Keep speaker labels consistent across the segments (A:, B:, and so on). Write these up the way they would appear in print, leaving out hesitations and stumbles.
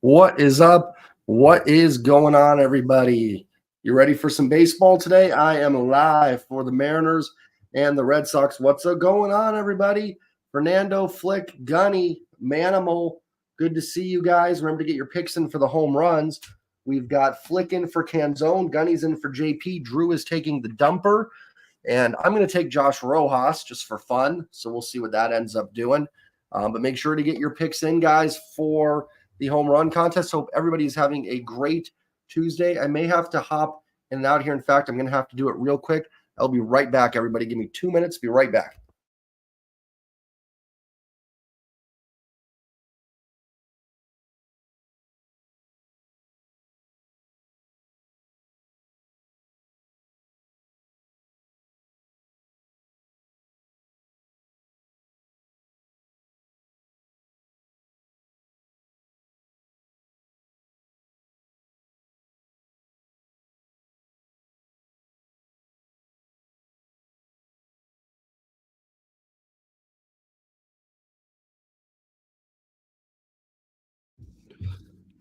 A: What is up? What is going on, everybody? You ready for some baseball today? I am live for the Mariners and the Red Sox. What's going on, everybody? Fernando, Flick, Gunny, Manimal. Good to see you guys. Remember to get your picks in for the home runs. We've got Flick in for Canzone. Gunny's in for JP. Drew is taking the dumper. And I'm going to take Josh Rojas just for fun. So we'll see what that ends up doing. But make sure to get your picks in, guys, for the home run contest. Hope everybody's having a great Tuesday. I may have to hop in and out here. In fact, I'm going to have to do it real quick. I'll be right back, everybody. Give me 2 minutes. Be right back.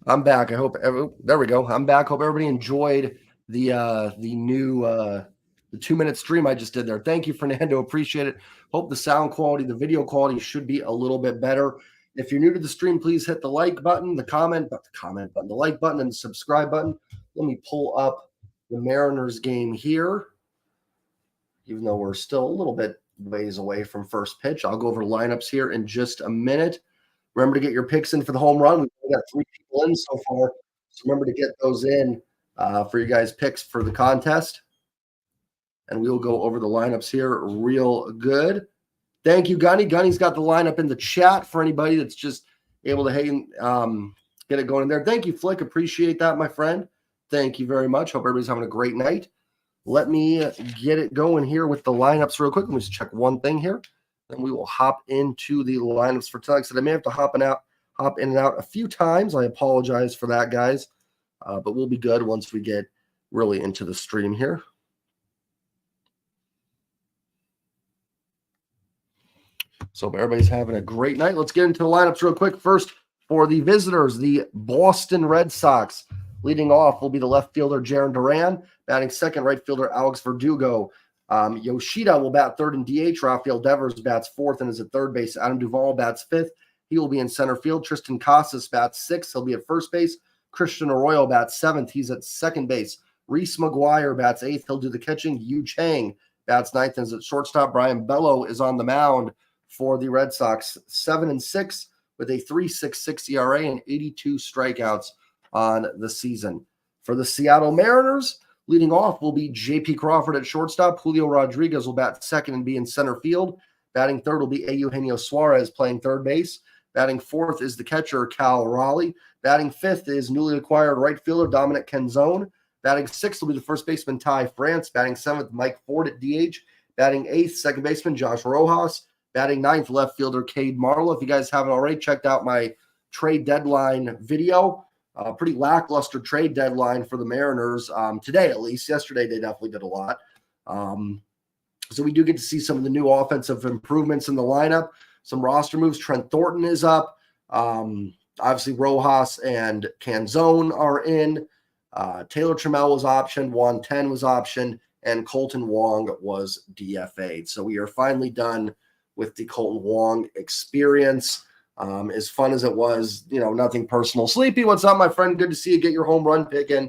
A: I'm back. There we go. I'm back. Hope everybody enjoyed the new the 2 minute stream I just did there. Thank you, Fernando. Appreciate it. Hope the sound quality, the video quality should be a little bit better. If you're new to the stream, please hit the like button, the comment button, the like button, and the subscribe button. Let me pull up the Mariners game here. Even though we're still a little bit ways away from first pitch, I'll go over lineups here in just a minute. Remember to get your picks in for the home run. We've got 3 people in so far. So remember to get those in for you guys' picks for the contest. And we'll go over the lineups here real good. Thank you, Gunny. Gunny's got the lineup in the chat for anybody that's just able to get it going in there. Thank you, Flick. Appreciate that, my friend. Thank you very much. Hope everybody's having a great night. Let me get it going here with the lineups real quick. Let me just check one thing here. Then we will hop into the lineups for tonight. So I may have to hop in and out a few times. I apologize for that, guys. But we'll be good once we get really into the stream here. So everybody's having a great night. Let's get into the lineups real quick. First, for the visitors, the Boston Red Sox. Leading off will be the left fielder, Jarren Duran. Batting second, right fielder, Alex Verdugo. Yoshida will bat third in DH. Rafael Devers bats fourth and is at third base. Adam Duvall bats fifth. He will be in center field. Tristan Casas bats sixth. He'll be at first base. Christian Arroyo bats seventh. He's at second base. Reese McGuire bats eighth. He'll do the catching. Yu Chang bats ninth and is at shortstop. Brian Bello is on the mound for the Red Sox. 7-6 with a 3.66 ERA and 82 strikeouts on the season. For the Seattle Mariners, leading off will be J.P. Crawford at shortstop. Julio Rodriguez will bat second and be in center field. Batting third will be Eugenio Suarez playing third base. Batting fourth is the catcher, Cal Raleigh. Batting fifth is newly acquired right fielder, Dominic Canzone. Batting sixth will be the first baseman, Ty France. Batting seventh, Mike Ford at DH. Batting eighth, second baseman, Josh Rojas. Batting ninth, left fielder, Cade Marlowe. If you guys haven't already checked out my trade deadline video, pretty lackluster trade deadline for the Mariners today, at least. Yesterday, they definitely did a lot. So we do get to see some of the new offensive improvements in the lineup. Some roster moves. Trent Thornton is up. Obviously, Rojas and Canzone are in. Taylor Trammell was optioned. Juan Ten was optioned. And Colton Wong was DFA'd. So we are finally done with the Colton Wong experience. As fun as it was, nothing personal. Sleepy, what's up, my friend? Good to see you get your home run pick in.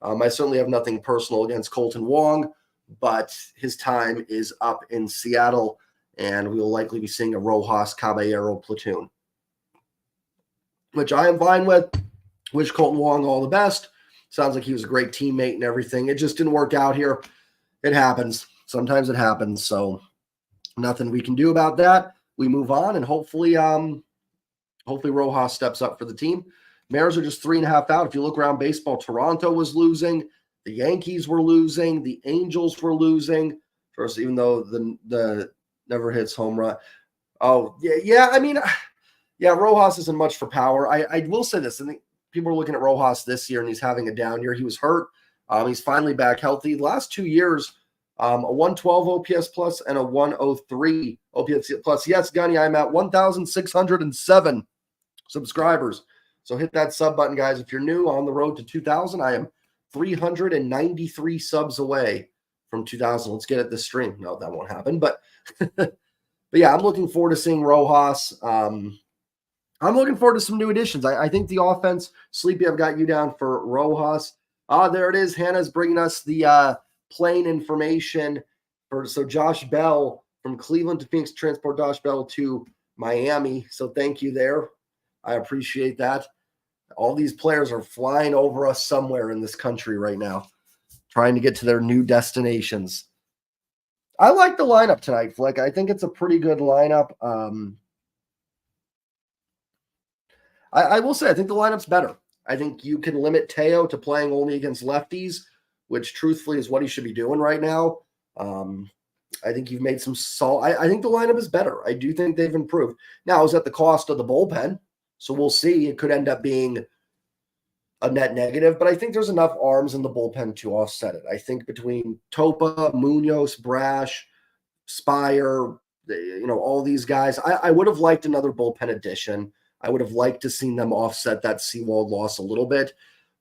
A: I certainly have nothing personal against Colton Wong, but his time is up in Seattle, and we will likely be seeing a Rojas Caballero platoon, which I am fine with. Wish Colton Wong all the best. Sounds like he was a great teammate and everything. It just didn't work out here. It happens. Sometimes it happens, so nothing we can do about that. We move on, and hopefully Rojas steps up for the team. Mariners are just 3.5 out. If you look around baseball, Toronto was losing. The Yankees were losing. The Angels were losing. First, even though the never hits home run. Oh, yeah. I mean, yeah, Rojas isn't much for power. I will say this. I think people are looking at Rojas this year, and he's having a down year. He was hurt. He's finally back healthy. The last 2 years, a 112 OPS plus and a 103 OPS plus. Yes, Gunny, I'm at 1,607 subscribers. So hit that sub button, guys. If you're new on the road to 2,000, I am 393 subs away from 2,000. Let's get it this stream. No, that won't happen. But yeah, I'm looking forward to seeing Rojas. I'm looking forward to some new additions. I think the offense, Sleepy, I've got you down for Rojas. There it is. Hannah's bringing us the plane information. So Josh Bell from Cleveland to Phoenix, transport Josh Bell to Miami. So thank you there. I appreciate that. All these players are flying over us somewhere in this country right now, trying to get to their new destinations. I like the lineup tonight, Flick. I think it's a pretty good lineup. I will say, I think the lineup's better. I think you can limit Teo to playing only against lefties, which truthfully is what he should be doing right now. I think you've made some I think the lineup is better. I do think they've improved. Now, is at the cost of the bullpen, so we'll see. It could end up being a net negative, but I think there's enough arms in the bullpen to offset it. I think between Topa, Munoz, Brash, Spire, all these guys, I would have liked another bullpen addition. I would have liked to seen them offset that Seawald loss a little bit.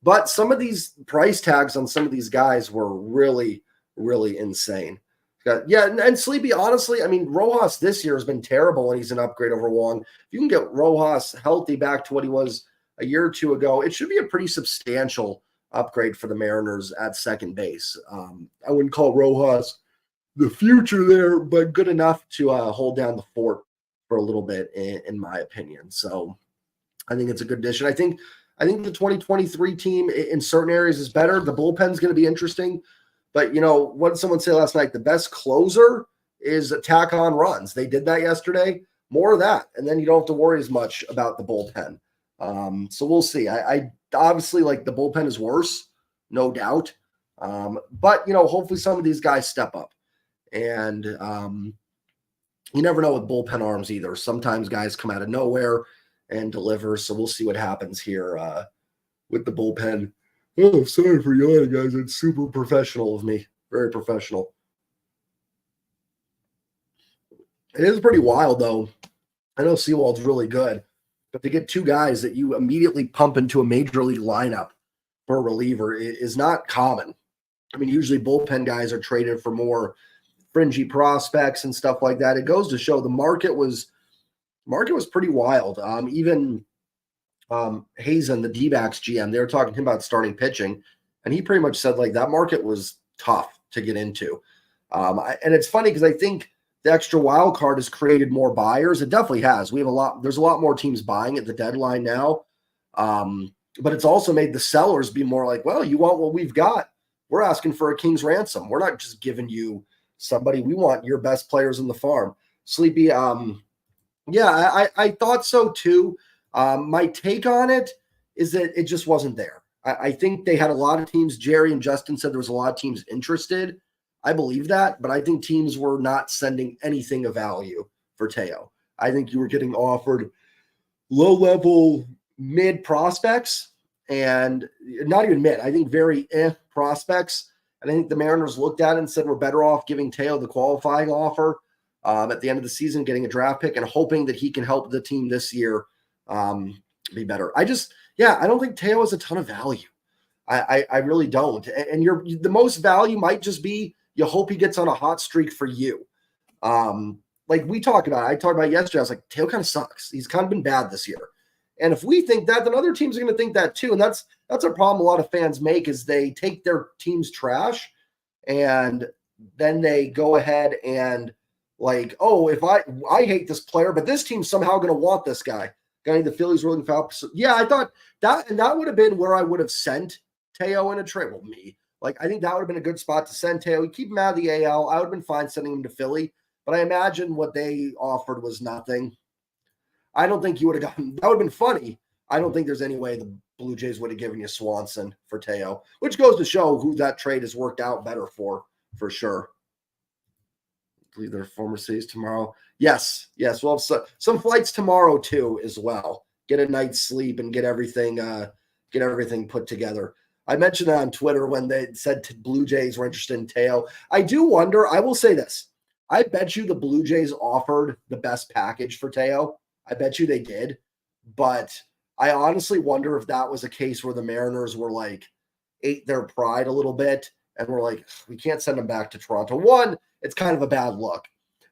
A: But some of these price tags on some of these guys were really, really insane. Yeah, and Sleepy, honestly, I mean, Rojas this year has been terrible, and he's an upgrade over Wong. If you can get Rojas healthy back to what he was a year or two ago, it should be a pretty substantial upgrade for the Mariners at second base. I wouldn't call Rojas the future there, but good enough to hold down the fort for a little bit, in my opinion. So I think it's a good addition. I think the 2023 team in certain areas is better. The bullpen's going to be interesting. But, what did someone say last night? The best closer is attack on runs. They did that yesterday. More of that. And then you don't have to worry as much about the bullpen. So we'll see. I obviously, like, the bullpen is worse, no doubt. But, hopefully some of these guys step up. And you never know with bullpen arms either. Sometimes guys come out of nowhere and deliver. So we'll see what happens here with the bullpen. Oh, sorry for yawning, guys. It's super professional of me. Very professional. It is pretty wild, though. I know Seawald's really good, but to get two guys that you immediately pump into a major league lineup for a reliever is not common. I mean, usually bullpen guys are traded for more fringy prospects and stuff like that. It goes to show the market was pretty wild. Even Hazen, the D-backs GM, they were talking to him about starting pitching, and he pretty much said, like, that market was tough to get into. And it's funny because I think the extra wild card has created more buyers. It definitely has. There's a lot more teams buying at the deadline now. But it's also made the sellers be more like, well, you want what we've got. We're asking for a king's ransom. We're not just giving you somebody. We want your best players in the farm. Sleepy, yeah, I thought so too. My take on it is that it just wasn't there. I think they had a lot of teams. Jerry and Justin said there was a lot of teams interested. I believe that, but I think teams were not sending anything of value for Teo. I think you were getting offered low-level mid prospects, and not even mid. I think very prospects. And I think the Mariners looked at it and said, we're better off giving Teo the qualifying offer at the end of the season, getting a draft pick and hoping that he can help the team this year be better. I don't think Teo has a ton of value. I really don't. And the most value might just be you hope he gets on a hot streak for you. Like I talked about yesterday, I was like, Teo kind of sucks. He's kind of been bad this year. And if we think that, then other teams are going to think that too. And that's a problem a lot of fans make is they take their team's trash and then they go ahead and like, oh, if I hate this player, but this team's somehow going to want this guy. The Phillies rolling foul. So, yeah, I thought that, and that would have been where I would have sent Teo in a trade. Well, me. Like, I think that would have been a good spot to send Teo. Keep him out of the AL. I would have been fine sending him to Philly. But I imagine what they offered was nothing. I don't think you would have gotten – that would have been funny. I don't think there's any way the Blue Jays would have given you Swanson for Teo, which goes to show who that trade has worked out better for sure. Leave their former cities tomorrow. Yes. We'll have some flights tomorrow too as well. Get a night's sleep and get everything put together. I mentioned that on Twitter when they said Blue Jays were interested in Teo. I do wonder, I will say this. I bet you the Blue Jays offered the best package for Teo. I bet you they did. But I honestly wonder if that was a case where the Mariners were like, ate their pride a little bit and were like, we can't send them back to Toronto. One, it's kind of a bad look.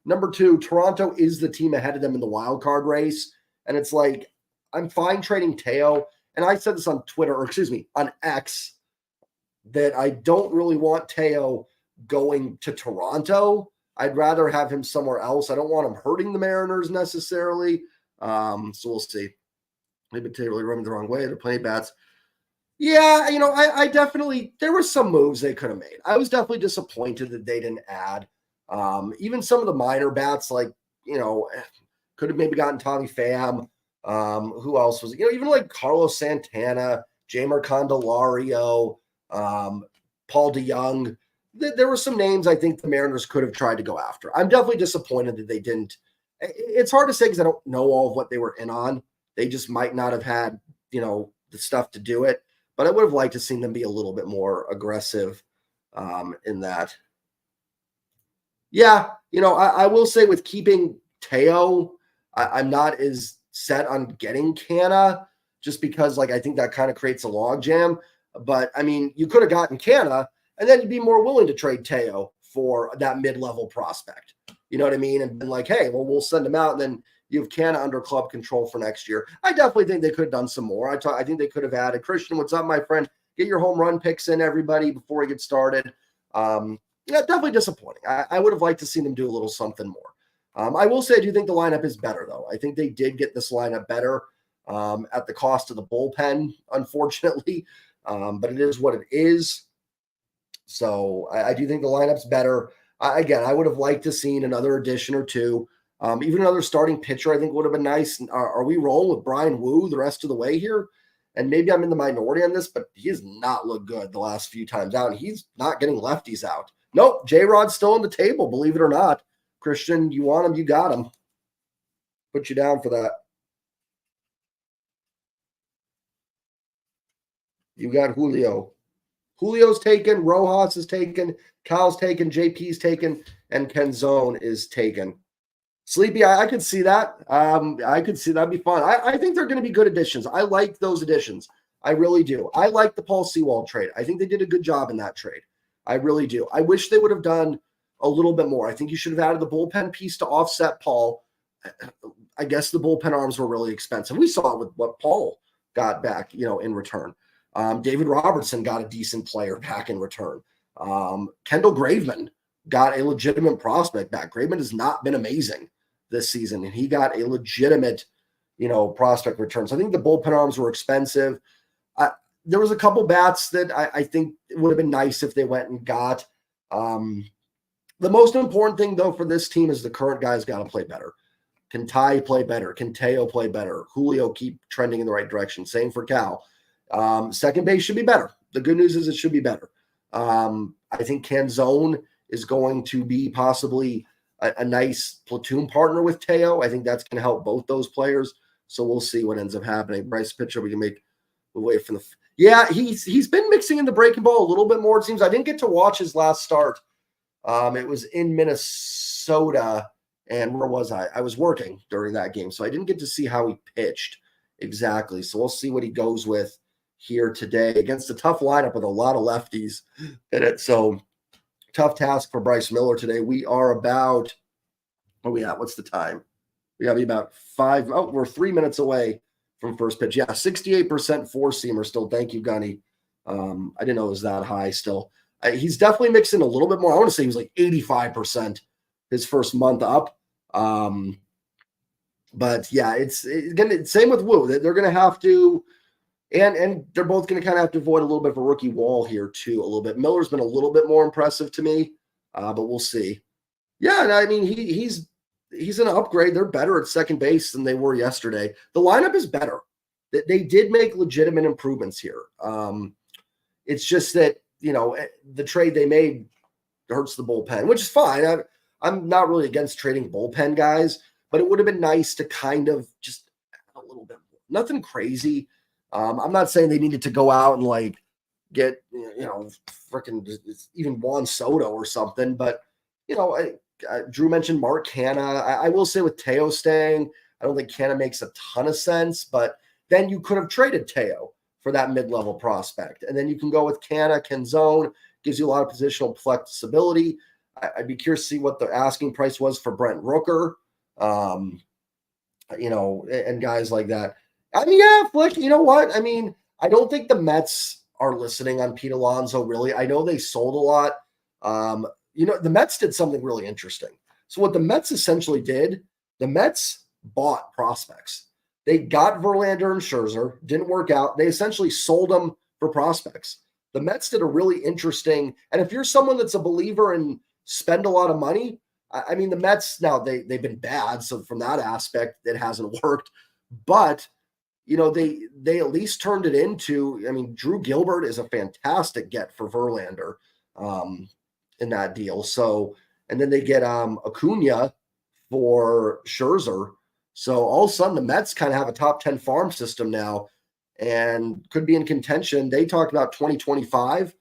A: Number two, Toronto is the team ahead of them in the wild card race. And it's like, I'm fine trading Teo. And I said this on Twitter, or excuse me, on X, that I don't really want Teo going to Toronto. I'd rather have him somewhere else. I don't want him hurting the Mariners necessarily. So we'll see. Maybe Teo really rubbing the wrong way. They're playing bats. Yeah, I definitely, there were some moves they could have made. I was definitely disappointed that they didn't add. Even some of the minor bats, like, could have maybe gotten Tommy Pham. Who else was, even like Carlos Santana, Jamer Candelario, Paul DeYoung. There were some names I think the Mariners could have tried to go after. I'm definitely disappointed that they didn't. It's hard to say because I don't know all of what they were in on. They just might not have had, the stuff to do it. But I would have liked to see them be a little bit more aggressive in that. Yeah, I will say with keeping Teo, I'm not as set on getting Canna just because, like, I think that kind of creates a logjam. But, I mean, you could have gotten Canna, and then you'd be more willing to trade Teo for that mid-level prospect. You know what I mean? And been like, hey, well, we'll send him out, and then you have Canna under club control for next year. I definitely think they could have done some more. I think they could have added. Christian, what's up, my friend? Get your home run picks in, everybody, before we get started. Definitely disappointing. I would have liked to see them do a little something more. I will say I do think the lineup is better, though. I think they did get this lineup better at the cost of the bullpen, unfortunately. But it is what it is. So I do think the lineup's better. Again, I would have liked to seen another addition or two. Even another starting pitcher, I think, would have been nice. Are we rolling with Brian Wu the rest of the way here? And maybe I'm in the minority on this, but he has not looked good the last few times out. And he's not getting lefties out. Nope, J-Rod's still on the table, believe it or not. Christian, you want him, you got him. Put you down for that. You got Julio. Julio's taken, Rojas is taken, Kyle's taken, JP's taken, and Kenzone is taken. Sleepy, I could see that. I could see that'd be fun. I think they're going to be good additions. I like those additions. I really do. I like the Paul Sewald trade. I think they did a good job in that trade. I really do. I wish they would have done a little bit more. I think you should have added the bullpen piece to offset Paul. I guess the bullpen arms were really expensive. We saw it with what Paul got back, in return. David Robertson got a decent player back in return. Kendall Graveman got a legitimate prospect back. Graveman has not been amazing this season, and he got a legitimate, prospect return. So I think the bullpen arms were expensive. There was a couple bats that I think it would have been nice if they went and got. The most important thing, though, for this team is the current guys got to play better. Can Ty play better? Can Teo play better? Julio keep trending in the right direction. Same for Cal. Second base should be better. The good news is it should be better. I think Canzone is going to be possibly a nice platoon partner with Teo. I think that's going to help both those players. So we'll see what ends up happening. Bryce Pitcher, we can make away from the. Yeah, he's been mixing in the breaking ball a little bit more. It seems I didn't get to watch his last start. It was in Minnesota, and where was I? I was working during that game, so I didn't get to see how he pitched exactly. So we'll see what he goes with here today against a tough lineup with a lot of lefties in it. So tough task for Bryce Miller today. We are about, where we at? What's the time? We got to be about we're 3 minutes away from first pitch. Yeah, 68% four-seamer still. Thank you, Gunny. I didn't know it was that high still. He's definitely mixing a little bit more. I want to say he was like 85% his first month up. But yeah, it's gonna same with Wu. They're gonna have to, and they're both gonna kind of have to avoid a little bit of a rookie wall here too. A little bit. Miller's been a little bit more impressive to me, but we'll see. Yeah, and I mean he's an upgrade. They're better at second base than they were yesterday. The lineup is better. They did make legitimate improvements here. It's just that the trade they made hurts the bullpen, which is fine. I'm not really against trading bullpen guys, but it would have been nice to kind of just a little bit more. Nothing crazy. I'm not saying they needed to go out and like get, freaking even Juan Soto or something, but, Drew mentioned Mark Canna. I will say with Teo staying, I don't think Canna makes a ton of sense, but then you could have traded Teo for that mid-level prospect. And then you can go with Canzone, gives you a lot of positional flexibility. I'd be curious to see what the asking price was for Brent Rooker, and guys like that. I mean, yeah, Flick, you know what? I mean, I don't think the Mets are listening on Pete Alonso, really. I know they sold a lot. The Mets did something really interesting. So what the Mets essentially did, the Mets bought prospects. They got Verlander and Scherzer, didn't work out. They essentially sold them for prospects. The Mets did a really interesting, and if you're someone that's a believer and spend a lot of money, I mean, the Mets, now they've been bad. So from that aspect, it hasn't worked. But, they at least turned it into, I mean, Drew Gilbert is a fantastic get for Verlander in that deal. So, and then they get Acuna for Scherzer. So all of a sudden, the Mets kind of have a top 10 farm system now and could be in contention. They talked about 2025.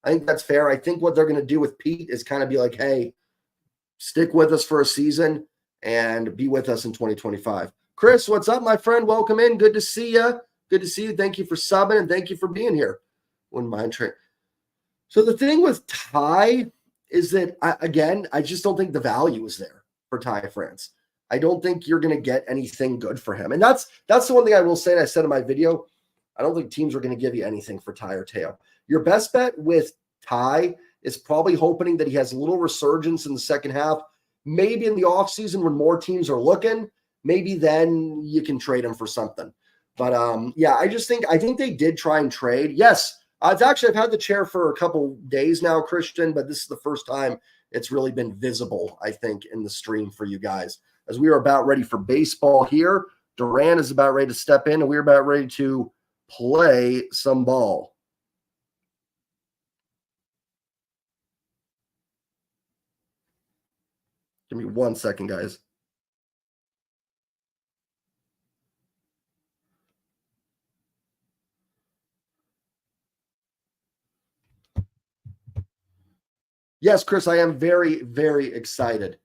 A: I think that's fair. I think what they're going to do with Pete is kind of be like, hey, stick with us for a season and be with us in 2025. Chris, what's up, my friend? Welcome in. Good to see you. Good to see you. Thank you for subbing and thank you for being here. Wouldn't mind trade. So the thing with Ty is that, I just don't think the value is there for Ty France. I don't think you're going to get anything good for him. And that's the one thing I will say, and I said in my video, I don't think teams are going to give you anything for Ty or Teo. Your best bet with Ty is probably hoping that he has a little resurgence in the second half. Maybe in the offseason when more teams are looking, maybe then you can trade him for something. But I think they did try and trade. Yes, I've had the chair for a couple days now, Christian, but this is the first time it's really been visible, I think, in the stream for you guys. As we are about ready for baseball here, Duran is about ready to step in, and we're about ready to play some ball. Give me 1 second, guys. Yes, Chris, I am very, very excited.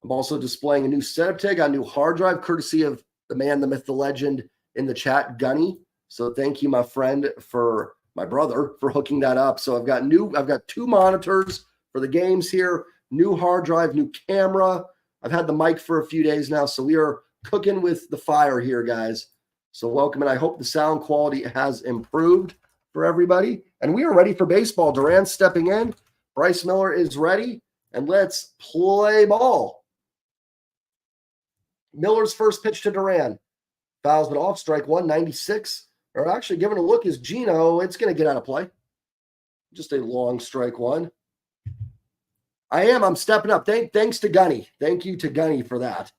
A: I'm also displaying a new setup tag on a new hard drive, courtesy of the man, the myth, the legend in the chat, Gunny. So thank you, my friend, for my brother, for hooking that up. So I've got 2 monitors for the games here, new hard drive, new camera. I've had the mic for a few days now, so we are cooking with the fire here, guys. So welcome, and I hope the sound quality has improved for everybody. And we are ready for baseball. Duran stepping in. Bryce Miller is ready, and let's play ball. Miller's first pitch to Duran. Fouls it off, strike 1, 96. Or actually giving a look is Gino. It's going to get out of play. Just a long strike 1. I'm stepping up. Thanks to Gunny. Thank you to Gunny for that.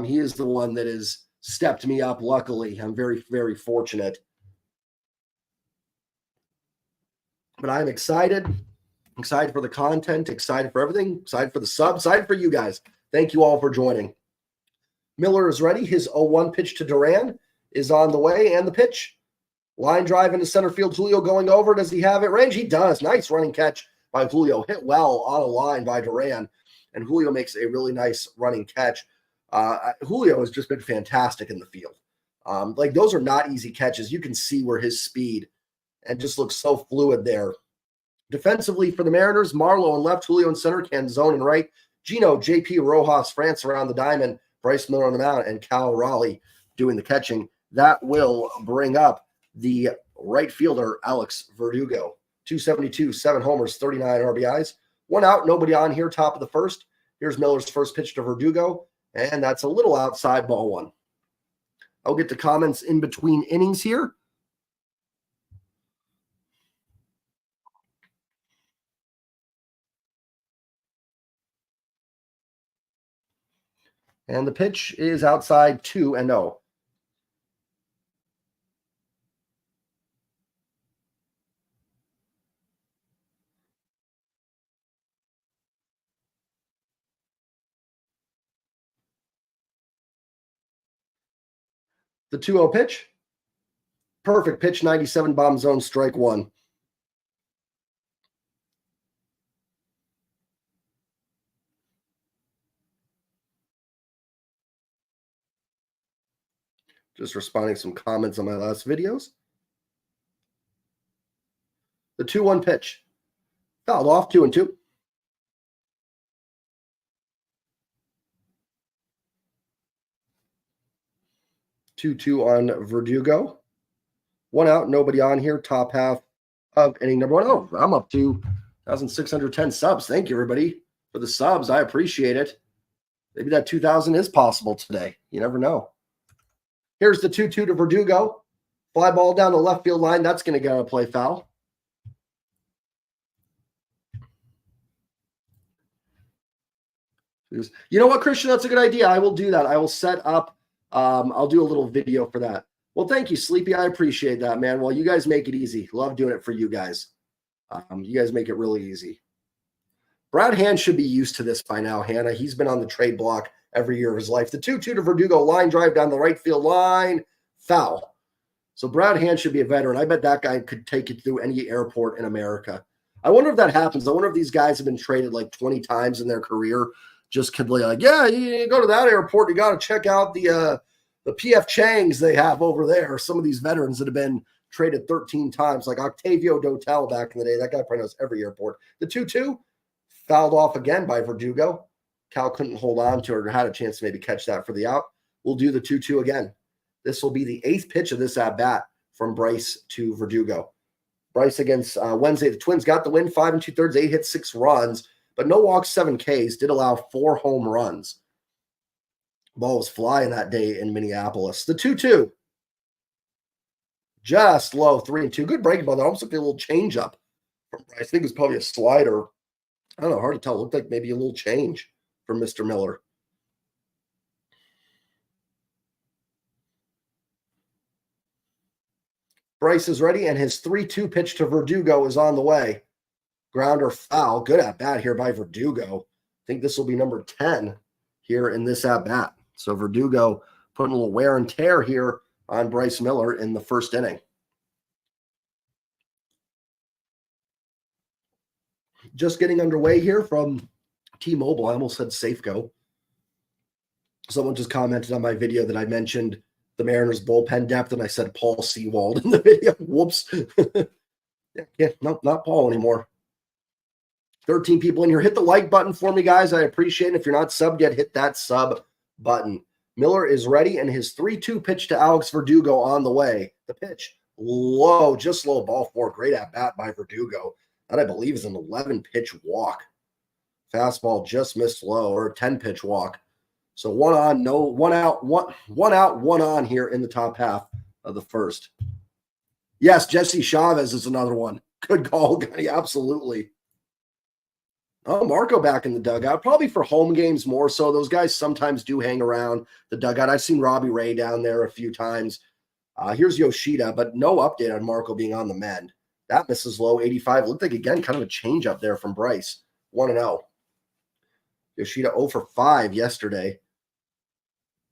A: He is the one that has stepped me up, luckily. I'm very, very fortunate. But I'm excited. Excited for the content, excited for everything, excited for the sub, excited for you guys. Thank you all for joining. Miller is ready. His 0-1 pitch to Duran is on the way, and the pitch. Line drive into center field. Julio going over. Does he have it range? He does. Nice running catch by Julio. Hit well on a line by Duran, and Julio makes a really nice running catch. Julio has just been fantastic in the field. Those are not easy catches. You can see where his speed and just looks so fluid there. Defensively for the Mariners, Marlowe on left, Julio in center, Canzone in right, Gino, JP, Rojas, France around the diamond, Bryce Miller on the mound, and Cal Raleigh doing the catching. That will bring up the right fielder, Alex Verdugo. 272, 7 homers, 39 RBIs. 1 out, nobody on here, top of the first. Here's Miller's first pitch to Verdugo, and that's a little outside, ball 1. I'll get to comments in between innings here. And the pitch is outside 2-0. The 2-0 pitch. Perfect pitch, 97 bomb zone, strike 1. Just responding to some comments on my last videos. The 2-1 pitch. Fouled off, 2-2. 2-2 on Verdugo. 1 out, nobody on here. Top half of inning number 1. Oh, I'm up to 1,610 subs. Thank you, everybody, for the subs. I appreciate it. Maybe that 2,000 is possible today. You never know. Here's the 2-2 to Verdugo. Fly ball down the left field line. That's going to get a play foul. You know what, Christian? That's a good idea. I will do that. I will set up. I'll do a little video for that. Well, thank you, Sleepy. I appreciate that, man. Well, you guys make it easy. Love doing it for you guys. You guys make it really easy. Brad Hand should be used to this by now, Hannah. He's been on the trade block every year of his life. The 2-2 to Verdugo, line drive down the right field line, foul. So Brad Hand should be a veteran. I bet that guy could take you through any airport in America. I wonder if that happens. I wonder if these guys have been traded like 20 times in their career. Just could be like, yeah, you go to that airport, you got to check out the PF Changs they have over there. Some of these veterans that have been traded 13 times, like Octavio Dotel back in the day. That guy probably knows every airport. The 2-2, fouled off again by Verdugo. Cal couldn't hold on to it or had a chance to maybe catch that for the out. We'll do the 2-2 again. This will be the 8th pitch of this at-bat from Bryce to Verdugo. Bryce against Wednesday. The Twins got the win, 5 2/3, 8 hits, 6 runs, but no walks, 7 Ks, did allow 4 home runs. Ball was flying that day in Minneapolis. The 2-2. Just low, 3-2. Good breaking ball. That almost looked like a little change-up from Bryce. I think it was probably a slider. I don't know, hard to tell. It looked like maybe a little change from Mr. Miller. Bryce is ready, and his 3-2 pitch to Verdugo is on the way. Grounder foul. Good at-bat here by Verdugo. I think this will be number 10 here in this at-bat. So Verdugo putting a little wear and tear here on Bryce Miller in the first inning. Just getting underway here from T-Mobile. I almost said Safeco. Someone just commented on my video that I mentioned the Mariners bullpen depth, and I said Paul Sewald in the video. Whoops. yeah, no, not Paul anymore. 13 people in here. Hit the like button for me, guys. I appreciate it. If you're not subbed yet, hit that sub button. Miller is ready, and his 3-2 pitch to Alex Verdugo on the way. The pitch, low, just low, ball 4. Great at-bat by Verdugo. That, I believe, is an 11-pitch walk. Fastball just missed low, or a 10-pitch walk. So 1 on, no, 1 out, 1 out, 1 on here in the top half of the first. Yes, Jesse Chavez is another one. Good call, Gunny. Absolutely. Oh, Marco back in the dugout, probably for home games more so. Those guys sometimes do hang around the dugout. I've seen Robbie Ray down there a few times. Here's Yoshida, but no update on Marco being on the mend. That misses low, 85. Looked like, again, kind of a change up there from Bryce. 1-0. Yoshida 0 for 5 yesterday.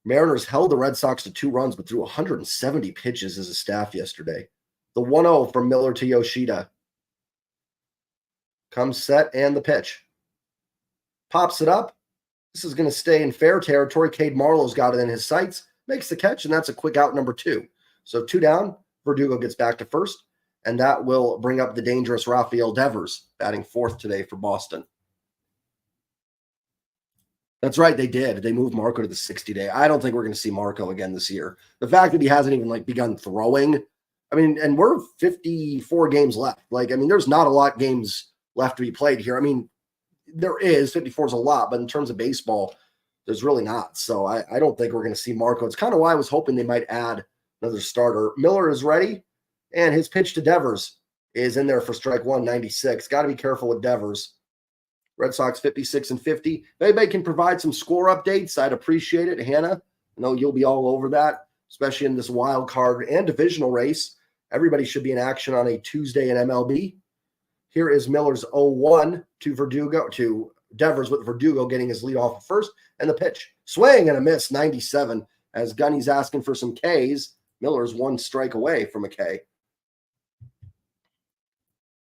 A: Mariners held the Red Sox to 2 runs, but threw 170 pitches as a staff yesterday. The 1-0 from Miller to Yoshida. Comes set and the pitch. Pops it up. This is going to stay in fair territory. Cade Marlowe's got it in his sights. Makes the catch, and that's a quick out number 2. So 2 down. Verdugo gets back to first, and that will bring up the dangerous Rafael Devers, batting 4th today for Boston. That's right, they did. They moved Marco to the 60-day. I don't think we're going to see Marco again this year. The fact that he hasn't even begun throwing, I mean, and we're 54 games left. There's not a lot of games left to be played here. I mean, there is. 54 is a lot, but in terms of baseball, there's really not. So I don't think we're going to see Marco. It's kind of why I was hoping they might add another starter. Miller is ready, and his pitch to Devers is in there for strike 1, 96. Got to be careful with Devers. Red Sox 56 and 50. If anybody can provide some score updates, I'd appreciate it. Hannah, I know you'll be all over that, especially in this wild card and divisional race. Everybody should be in action on a Tuesday in MLB. Here is Miller's 0-1 to Devers, with Verdugo getting his lead off at first, and the pitch. Swing and a miss, 97. As Gunny's asking for some Ks, Miller's 1 strike away from a K.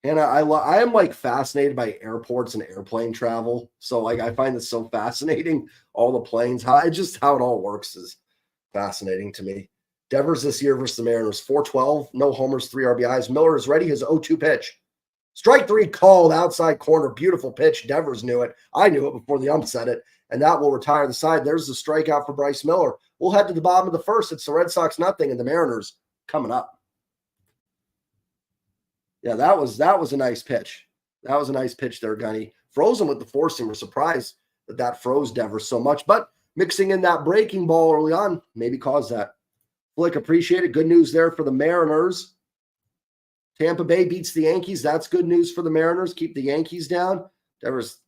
A: And I am fascinated by airports and airplane travel. So I find this so fascinating. All the planes, how it all works is fascinating to me. Devers this year versus the Mariners, 412, no homers, 3 RBIs. Miller is ready, his 0-2 pitch. Strike 3 called, outside corner, beautiful pitch. Devers knew it. I knew it before the ump said it, and that will retire the side. There's the strikeout for Bryce Miller. We'll head to the bottom of the first. It's the Red Sox nothing, and the Mariners coming up. Yeah, that was a nice pitch. That was a nice pitch there, Gunny. Frozen with the four-seamer. Surprised that froze Devers so much, but mixing in that breaking ball early on maybe caused that. Flick, appreciate it. Good news there for the Mariners. Tampa Bay beats the Yankees. That's good news for the Mariners. Keep the Yankees down. Devers.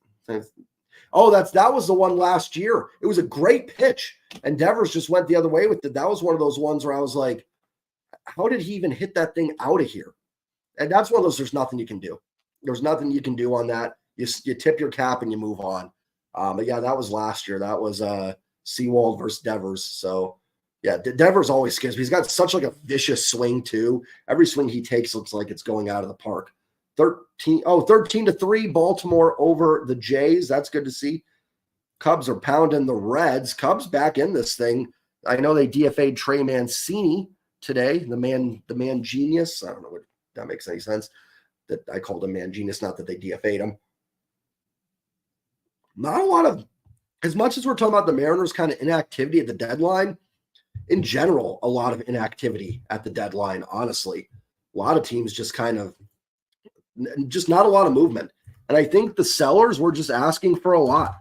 A: Oh, that was the one last year. It was a great pitch, and Devers just went the other way with it. That was one of those ones where I was like, how did he even hit that thing out of here? And that's one of those, there's nothing you can do. There's nothing you can do on that. You tip your cap and you move on. But yeah, that was last year. That was Seawald versus Devers. So yeah, Devers always scares me. He's got such like a vicious swing too. Every swing he takes looks like it's going out of the park. 13-3 Baltimore over the Jays. That's good to see. Cubs are pounding the Reds. Cubs back in this thing. I know they DFA'd Trey Mancini today. The man genius. I don't know what that makes any sense. That I called him man genius, not that they DFA'd him. Not a lot of, as much as we're talking about the Mariners kind of inactivity at the deadline, in general, a lot of inactivity at the deadline, honestly. A lot of teams just kind of, just not a lot of movement. And I think the sellers were just asking for a lot.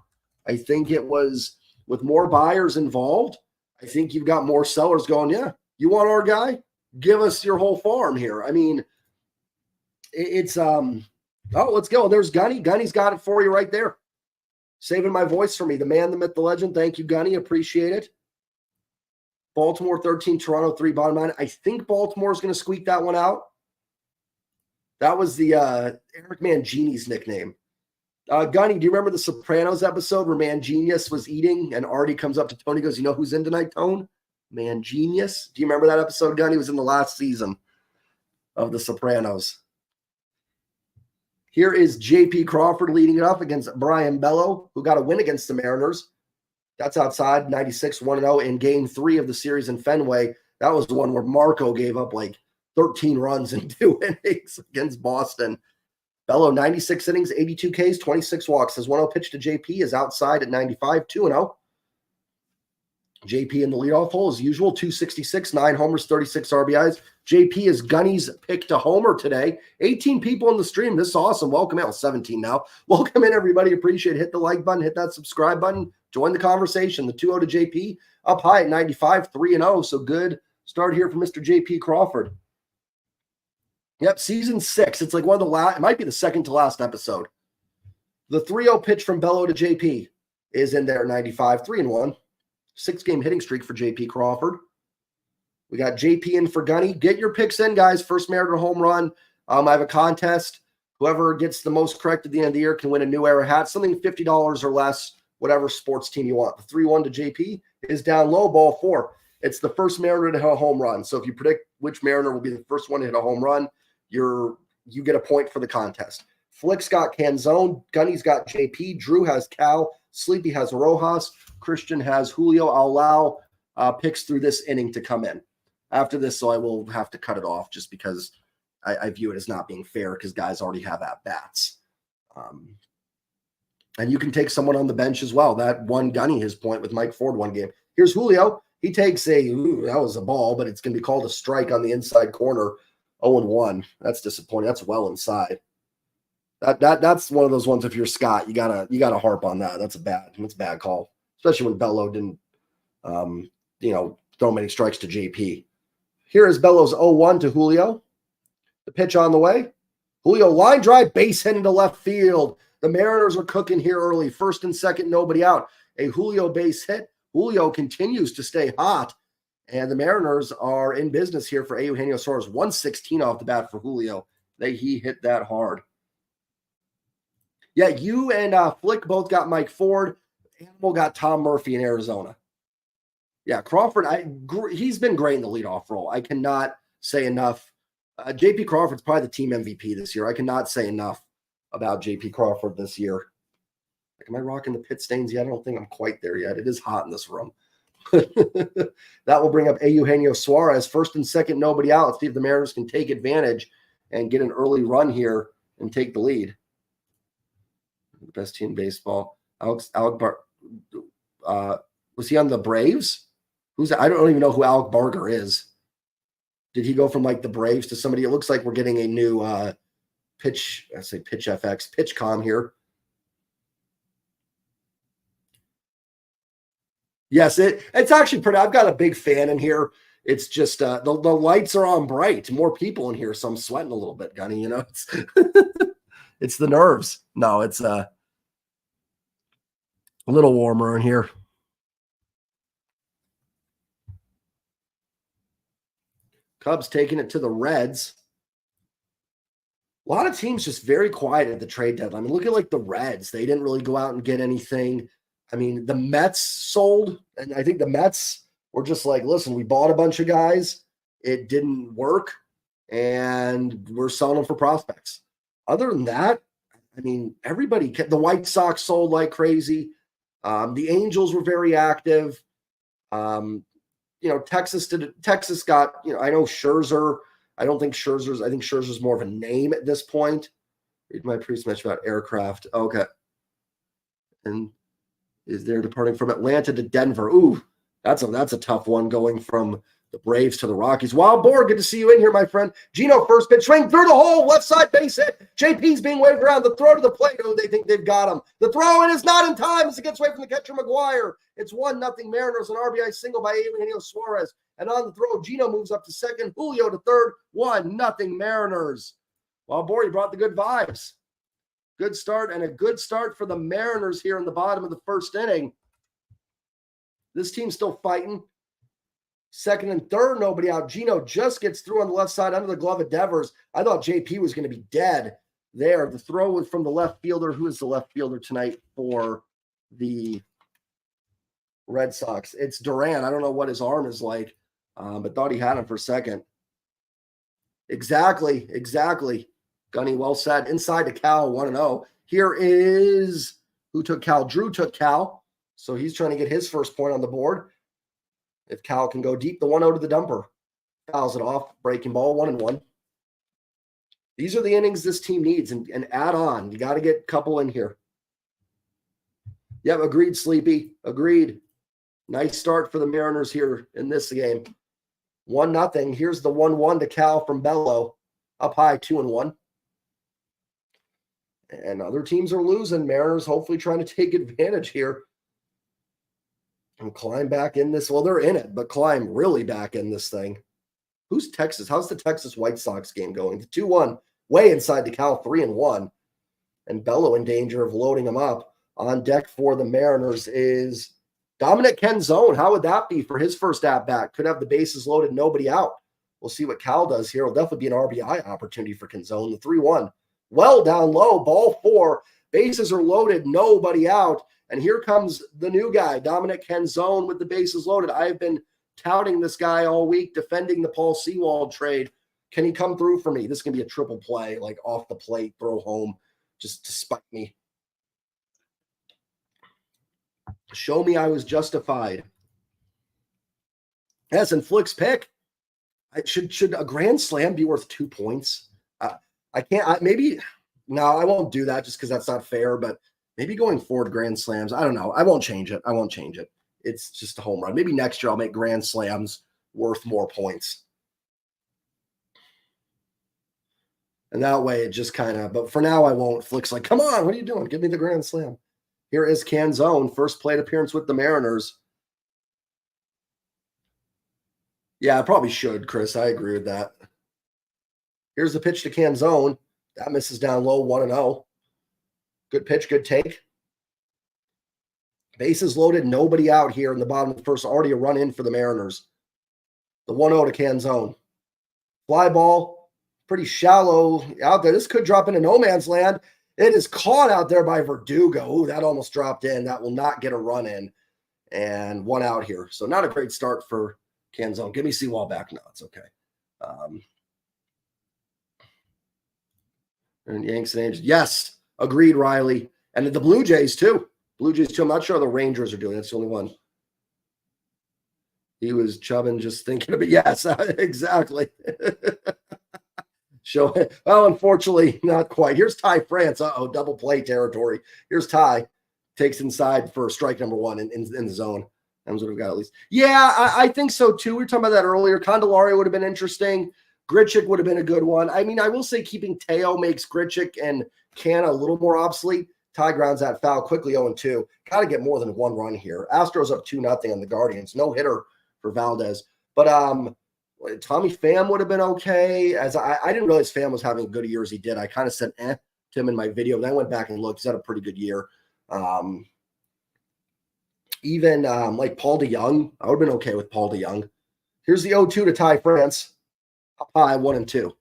A: I think it was with more buyers involved. I think you've got more sellers going, yeah, you want our guy? Give us your whole farm here. I mean, it's, let's go. There's Gunny. Gunny's got it for you right there. Saving my voice for me. The man, the myth, the legend. Thank you, Gunny. Appreciate it. Baltimore 13, Toronto 3, bottom line. I think Baltimore is going to squeak that one out. That was the Eric Mangini's nickname. Gunny, do you remember the Sopranos episode where Mangenius was eating and Artie comes up to Tony and goes, you know who's in tonight, Tone? Mangenius. Do you remember that episode, Gunny? It was in the last season of the Sopranos. Here is J.P. Crawford leading it up against Brian Bello, who got a win against the Mariners. That's outside, 96, 1-0 in game 3 of the series in Fenway. That was the one where Marco gave up like 13 runs in 2 innings against Boston. Bello, 96 innings, 82 Ks, 26 walks. His 1-0 pitch to JP is outside at 95, 2-0. JP in the leadoff hole as usual, 266, 9 homers, 36 RBIs. JP is Gunny's pick to homer today. 18 people in the stream. This is awesome. Welcome in. 17 now. Welcome in, everybody. Appreciate it. Hit the like button. Hit that subscribe button. Join the conversation. The 2-0 to JP up high at 95, 3-0. So good start here for Mr. JP Crawford. Yep, season 6. It's like one of the last, it might be the second to last episode. The 3-0 pitch from Bello to JP is in there, 95, 3-1. 6-game hitting streak for JP Crawford. We got JP in for Gunny. Get your picks in, guys. First Mariner home run. I have a contest. Whoever gets the most correct at the end of the year can win a New Era hat, something $50 or less, whatever sports team you want. The 3-1 to JP is down low, ball 4. It's the first Mariner to hit a home run. So if you predict which Mariner will be the first one to hit a home run, you get a point for the contest. Flick's got Canzone. Gunny's got JP. Drew has Cal. Sleepy has Rojas. Christian has Julio. I'll allow picks through this inning to come in. After this, so I will have to cut it off just because I view it as not being fair because guys already have at-bats. And you can take someone on the bench as well. That won Gunny his point with Mike Ford one game. Here's Julio. He takes that was a ball, but it's going to be called a strike on the inside corner. 0-1. That's disappointing. That's well inside. That's one of those ones. If you're Scott, you gotta harp on that. That's a bad call, especially when Bello didn't, throw many strikes to JP. Here is Bello's 0-1 to Julio. The pitch on the way. Julio line drive, base hit into left field. The Mariners are cooking here early. First and second, nobody out. A Julio base hit. Julio continues to stay hot, and the Mariners are in business here for Eugenio Suarez. 116 off the bat for Julio. He hit that hard. Yeah, you and Flick both got Mike Ford. Animal got Tom Murphy in Arizona. Yeah, Crawford, he's been great in the leadoff role. I cannot say enough. JP Crawford's probably the team MVP this year. I cannot say enough about JP Crawford this year. Like, am I rocking the pit stains yet? I don't think I'm quite there yet. It is hot in this room. That will bring up Eugenio Suarez. First and second, nobody out. Let's see if the Mariners can take advantage and get an early run here and take the lead. The best team in baseball. Alec was he on the Braves? I don't even know who Alec Barger is. Did he go from like the Braves to somebody? It looks like we're getting a new Pitch FX, PitchCom here. Yes, it's actually pretty. I've got a big fan in here. It's just the lights are on bright. More people in here, so I'm sweating a little bit, Gunny. You know, it's the nerves. No, it's a little warmer in here. Cubs taking it to the Reds. A lot of teams just very quiet at the trade deadline. I mean, look at like the Reds. They didn't really go out and get anything. I mean, the Mets sold, and I think the Mets were just like, listen, we bought a bunch of guys. It didn't work, and we're selling them for prospects. Other than that, I mean, everybody, the White Sox sold like crazy. The Angels were very active. Texas got, I know Scherzer. I think Scherzer's more of a name at this point. Read my pre-match about aircraft. Okay. And they're departing from Atlanta to Denver. Ooh, that's a tough one going from the Braves to the Rockies. Wild Boar, good to see you in here, my friend. Gino, first pitch, swing through the hole, left side base hit. JP's being waved around. The throw to the plate. Oh, they think they've got him. The throw in is not in time as it gets away from the catcher, McGuire. It's 1-0 Mariners, an RBI single by Eugenio Suarez. And on the throw, Gino moves up to second. Julio to third. 1-0 Mariners. Wild Boar, you brought the good vibes. Good start, and a good start for the Mariners here in the bottom of the first inning. This team's still fighting. Second and third, nobody out. Gino just gets through on the left side under the glove of Devers. I thought JP was going to be dead there. The throw was from the left fielder. Who is the left fielder tonight for the Red Sox? It's Duran. I don't know what his arm is like, but thought he had him for a second. Exactly. Gunny, well said. Inside to Cal, 1-0. Here is who took Cal? Drew took Cal. So he's trying to get his first point on the board. If Cal can go deep, the 1-0 to the dumper. Fouls it off. Breaking ball, 1-1. These are the innings this team needs. And add on. You got to get a couple in here. Yep, agreed, Sleepy. Agreed. Nice start for the Mariners here in this game. 1-0. Here's the 1-1 to Cal from Bello. Up high, 2-1. And other teams are losing. Mariners hopefully trying to take advantage here and climb back in this. Well, they're in it, but climb really back in this thing. Who's Texas? How's the Texas White Sox game going? The 2-1, way inside the Cal, 3-1. And Bello in danger of loading them up. On deck for the Mariners is Dominic Canzone. How would that be for his first at-bat? Could have the bases loaded, nobody out. We'll see what Cal does here. It'll definitely be an RBI opportunity for Canzone. The 3-1. Well down low, ball 4. Bases are loaded, nobody out. And here comes the new guy, Dominic Canzone, with the bases loaded. I've been touting this guy all week, defending the Paul Sewald trade. Can he come through for me? This can be a triple play, like off the plate, throw home, just to spite me. Show me I was justified. Yes, and Flick's pick. Should a grand slam be worth 2 points? I can't. No, I won't do that just because that's not fair. But maybe going forward, grand slams. I don't know. I won't change it. It's just a home run. Maybe next year I'll make grand slams worth more points. And that way it just kind of. But for now I won't. Flick's like, come on, what are you doing? Give me the grand slam. Here is Canzone, first plate appearance with the Mariners. Yeah, I probably should, Chris. I agree with that. Here's the pitch to Canzone. That misses down low, 1-0. Good pitch, good take. Bases loaded, nobody out here in the bottom of the first. Already a run in for the Mariners. The 1-0 to Canzone. Fly ball, pretty shallow out there. This could drop into no man's land. It is caught out there by Verdugo. Ooh, that almost dropped in. That will not get a run in. And 1 out here. So not a great start for Canzone. Give me Sewald back. No, it's okay. And Yanks and Angels. Yes, agreed, Riley. And the Blue Jays, too. I'm not sure how the Rangers are doing. That's the only one. He was chubbing just thinking of it. Yes, exactly. Well, unfortunately, not quite. Here's Ty France. Uh-oh, double play territory. Here's Ty. Takes inside for strike number one in the zone. That's what we've got at least. Yeah, I think so too. We were talking about that earlier. Candelario would have been interesting. Grichuk would have been a good one. I mean, I will say keeping Teo makes Grichuk and Canna a little more obsolete. Ty grounds that foul quickly 0-2. Got to get more than one run here. Astros up 2-0 on the Guardians. No hitter for Valdez. But Tommy Pham would have been okay. As I didn't realize Pham was having a good year as he did. I kind of said to him in my video. Then I went back and looked. He's had a pretty good year. Even like Paul DeYoung, I would have been okay with Paul DeYoung. Here's the 0-2 to Ty France. Up high, 1-2.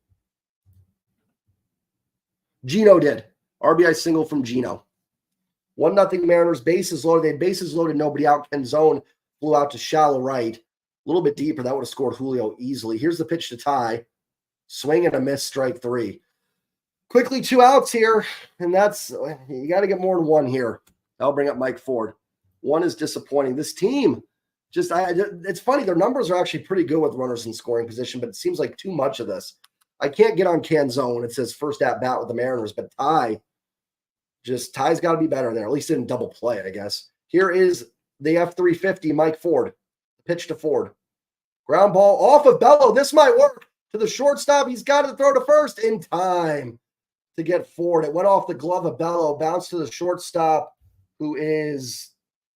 A: Gino did. RBI single from Gino. 1-0 Mariners, bases loaded. They had bases loaded, nobody out. Ken Zone flew out to shallow right. A little bit deeper. That would have scored Julio easily. Here's the pitch to Ty. Swing and a miss, strike 3. Quickly 2 outs here, and that's you got to get more than one here. I'll bring up Mike Ford. One is disappointing. This team, it's funny. Their numbers are actually pretty good with runners in scoring position, but it seems like too much of this. I can't get on Canzone. It says first at bat with the Mariners, but Ty's got to be better there. At least didn't double play, I guess. Here is the F350, Mike Ford. Pitch to Ford. Ground ball off of Bello. This might work. To the shortstop. He's got to throw to first in time to get Ford. It went off the glove of Bello, bounced to the shortstop, who is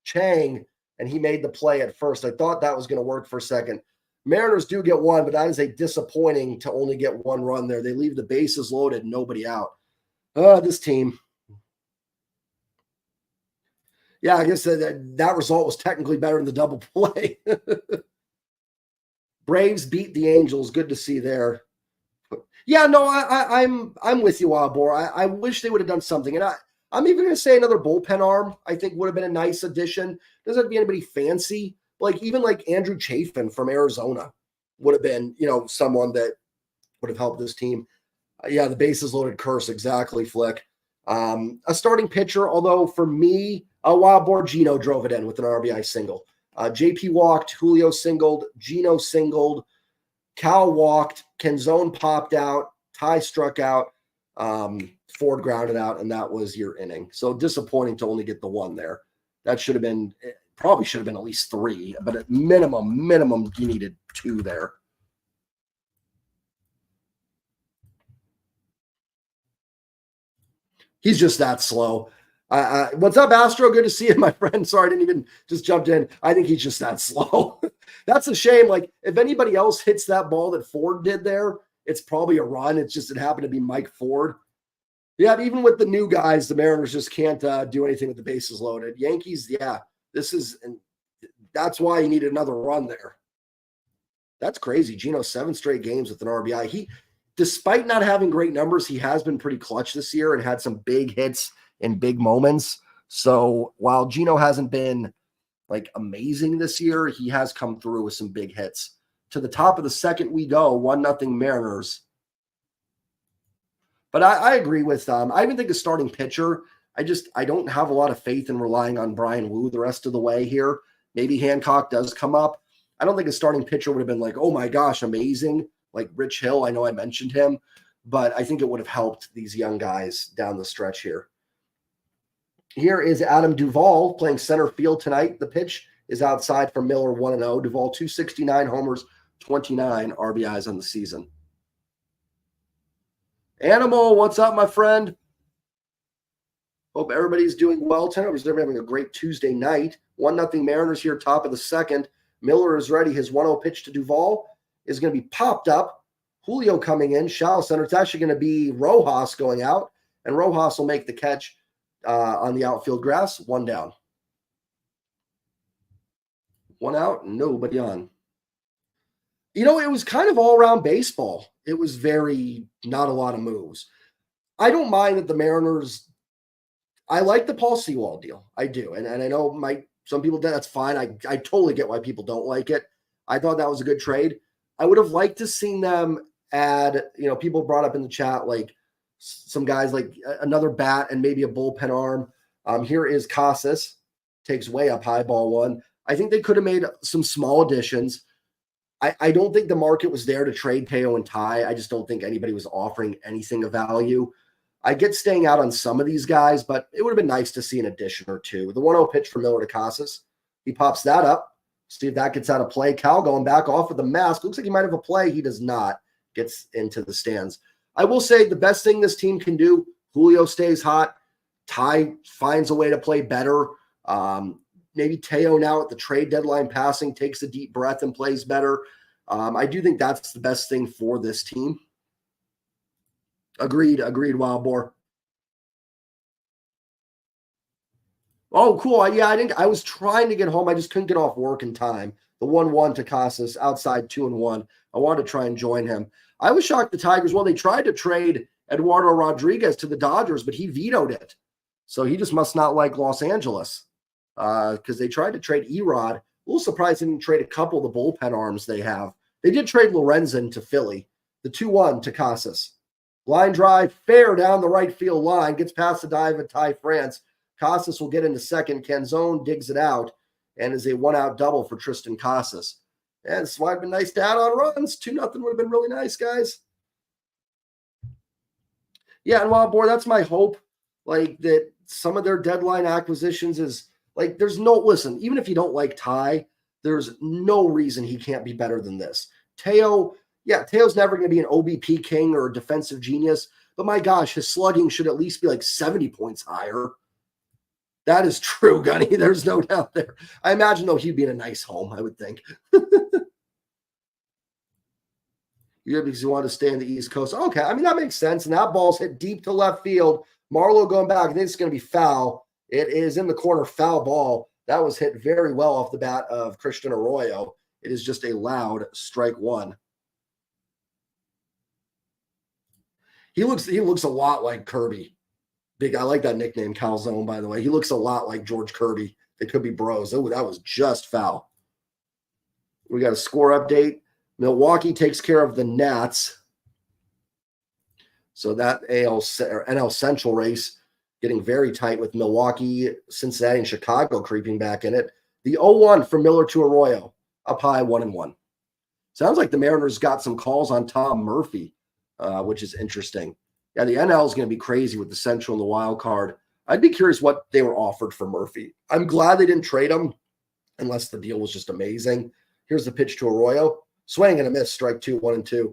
A: Chang, and he made the play at first. I thought that was going to work for a second. Mariners do get one, but that is a disappointing to only get one run there. They leave the bases loaded, nobody out. This team. Yeah, I guess that result was technically better than the double play. Braves beat the Angels. Good to see there. Yeah, no, I'm with you, Albor. I wish they would have done something. And I'm even going to say another bullpen arm, I think, would have been a nice addition. Doesn't have to be anybody fancy. Even like Andrew Chafin from Arizona would have been, someone that would have helped this team. Yeah, the bases loaded curse. Exactly, Flick. A starting pitcher, although for me, Wild Boar Gino drove it in with an RBI single. JP walked, Julio singled, Gino singled, Cal walked, Kenzone popped out, Ty struck out, Ford grounded out, and that was your inning. So disappointing to only get the one there. That probably should have been at least 3, but at minimum, you needed 2 there. He's just that slow. What's up, Astro? Good to see you, my friend. Sorry, I didn't even just jumped in. I think he's just that slow. That's a shame. If anybody else hits that ball that Ford did there, it's probably a run. It happened to be Mike Ford. Yeah, even with the new guys, the Mariners just can't do anything with the bases loaded. Yankees, yeah, that's why he needed another run there. That's crazy. Gino, 7 straight games with an RBI. Despite not having great numbers, he has been pretty clutch this year and had some big hits in big moments. So while Gino hasn't been amazing this year, he has come through with some big hits. To the top of the second we go, 1-0 Mariners. But I agree with I even think a starting pitcher, I don't have a lot of faith in relying on Brian Wu the rest of the way here. Maybe Hancock does come up. I don't think a starting pitcher would have been oh my gosh, amazing. Like Rich Hill, I know I mentioned him, but I think it would have helped these young guys down the stretch here. Here is Adam Duvall playing center field tonight. The pitch is outside for Miller, 1-0. Duvall, 269 homers, 29 RBIs on the season. Animal, what's up, my friend? Hope everybody's doing well tonight. We're having a great Tuesday night. 1-0 Mariners here, top of the second. Miller is ready. His 1-0 pitch to Duvall is going to be popped up. Julio coming in, shallow center. It's actually going to be Rojas going out, and Rojas will make the catch on the outfield grass. 1 down. 1 out, nobody on. It was kind of all-around baseball. It was not a lot of moves. I don't mind that the Mariners – I like the Paul Sewald deal. I do. And I know some people – that's fine. I totally get why people don't like it. I thought that was a good trade. I would have liked to seen them add – people brought up in the chat some guys another bat and maybe a bullpen arm. Here is Casas. Takes way up high, ball 1. I think they could have made some small additions. I don't think the market was there to trade Teo and Ty. I just don't think anybody was offering anything of value. I get staying out on some of these guys, but it would have been nice to see an addition or two. The 1-0 pitch for Miller to Casas. He pops that up. See if that gets out of play. Cal going back off with the mask. Looks like he might have a play. He does not. Gets into the stands. I will say the best thing this team can do, Julio stays hot. Ty finds a way to play better. Maybe Teo now at the trade deadline passing takes a deep breath and plays better. I do think that's the best thing for this team. Agreed, Wild Boar. Oh, cool. I was trying to get home. I just couldn't get off work in time. The 1-1 to Casas outside 2-1. I wanted to try and join him. I was shocked the Tigers, they tried to trade Eduardo Rodriguez to the Dodgers, but he vetoed it. So he just must not like Los Angeles. Because they tried to trade Erod. A little surprised they didn't trade a couple of the bullpen arms they have. They did trade Lorenzen to Philly. The 2-1 to Casas. Line drive, fair down the right field line. Gets past the dive of Ty France. Casas will get into second. Canzone digs it out and is a one-out double for Tristan Casas. And it's why it'd been nice to add on runs. 2-0 would have been really nice, guys. Yeah, and Wild Boar, that's my hope. Like that some of their deadline acquisitions is like, listen, even if you don't like Ty, there's no reason he can't be better than this. Teo's never going to be an OBP king or a defensive genius, but my gosh, his slugging should at least be like 70 points higher. That is true, Gunny. There's no doubt there. I imagine, though, he'd be in a nice home, I would think. Yeah, because you want to stay in the East Coast. Okay, I mean, that makes sense. And that ball's hit deep to left field. Marlowe going back. I think it's going to be foul. It is in the corner, foul ball. That was hit very well off the bat of Christian Arroyo. It is just a loud strike one. He looks a lot like Kirby. I like that nickname, Calzone, by the way. He looks a lot like George Kirby. They could be bros. Oh, that was just foul. We got a score update. Milwaukee takes care of the Nats. So that NL Central race getting very tight with Milwaukee, Cincinnati, and Chicago creeping back in it. The 0-1 from Miller to Arroyo, up high 1-1. Sounds like the Mariners got some calls on Tom Murphy, which is interesting. Yeah, the NL is going to be crazy with the Central and the wild card. I'd be curious what they were offered for Murphy. I'm glad they didn't trade him unless the deal was just amazing. Here's the pitch to Arroyo. Swing and a miss, strike 2, 1-2.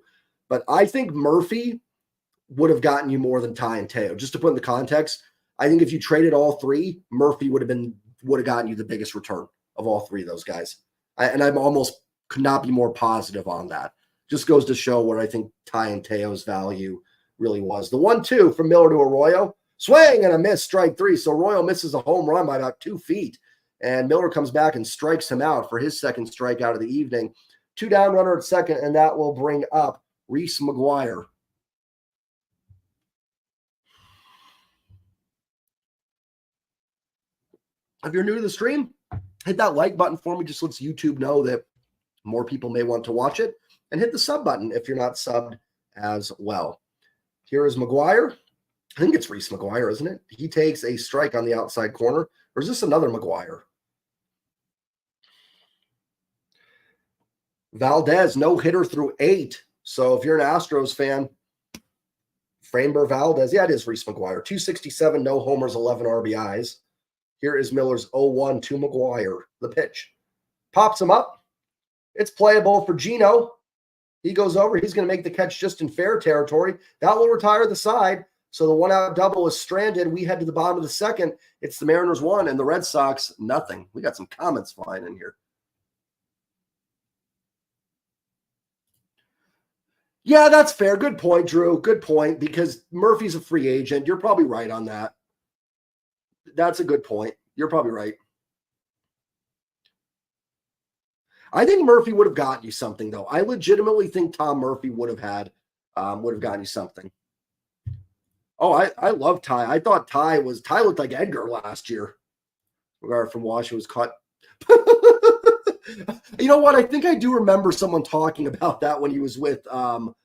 A: But I think Murphy would have gotten you more than Ty and Teo. Just to put in the context, I think if you traded all three, Murphy would have gotten you the biggest return of all three of those guys. I'm almost could not be more positive on that. Just goes to show where I think Ty and Teo's value really was. The 1-2 from Miller to Arroyo. Swing and a miss, strike 3. So Arroyo misses a home run by about 2 feet. And Miller comes back and strikes him out for his second strikeout of the evening. 2 down, runner at second, and that will bring up Reese McGuire. If you're new to the stream, hit that like button for me. Just lets YouTube know that more people may want to watch it. And hit the sub button if you're not subbed as well. Here is McGuire. I think it's Reese McGuire, isn't it? He takes a strike on the outside corner. Or is this another McGuire? Valdez, no hitter through 8. So if you're an Astros fan, Framber Valdez, yeah, it is Reese McGuire. 267, no homers, 11 RBIs. Here is Miller's 0-1 to McGuire. The pitch. Pops him up. It's playable for Gino. He goes over. He's going to make the catch just in fair territory. That will retire the side. So the one-out double is stranded. We head to the bottom of the second. It's the Mariners 1 and the Red Sox nothing. We got some comments flying in here. Yeah, that's fair. Good point, Drew. Good point, because Murphy's a free agent. You're probably right on that. That's a good point. You're probably right. I think Murphy would have gotten you something, though. I legitimately think Tom Murphy would have gotten you something. Oh, I love Ty. I thought Ty looked like Edgar last year. Regard from Washington was caught. You know what? I think I do remember someone talking about that when he was with Toronto.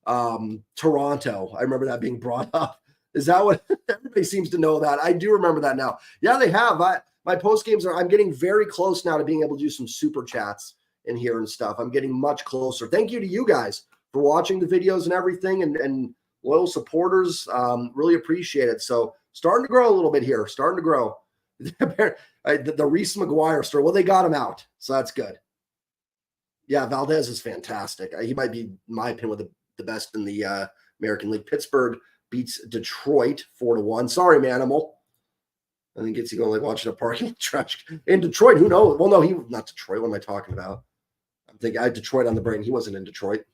A: I remember that being brought up. Is that what everybody seems to know that? I do remember that now. Yeah, they have. My post games I'm getting very close now to being able to do some super chats in here and stuff. I'm getting much closer. Thank you to you guys for watching the videos and everything and loyal supporters. Really appreciate it. So starting to grow a little bit here, starting to grow. The Reese McGuire story. Well, they got him out. So that's good. Yeah, Valdez is fantastic. He might be, in my opinion, the best in the American League. Pittsburgh beats Detroit 4-1. Sorry, Manimal. I think gets you going like watching a parking lot trash in Detroit. Who knows? Well, no, he not Detroit. What am I talking about? I'm thinking I had Detroit on the brain. He wasn't in Detroit.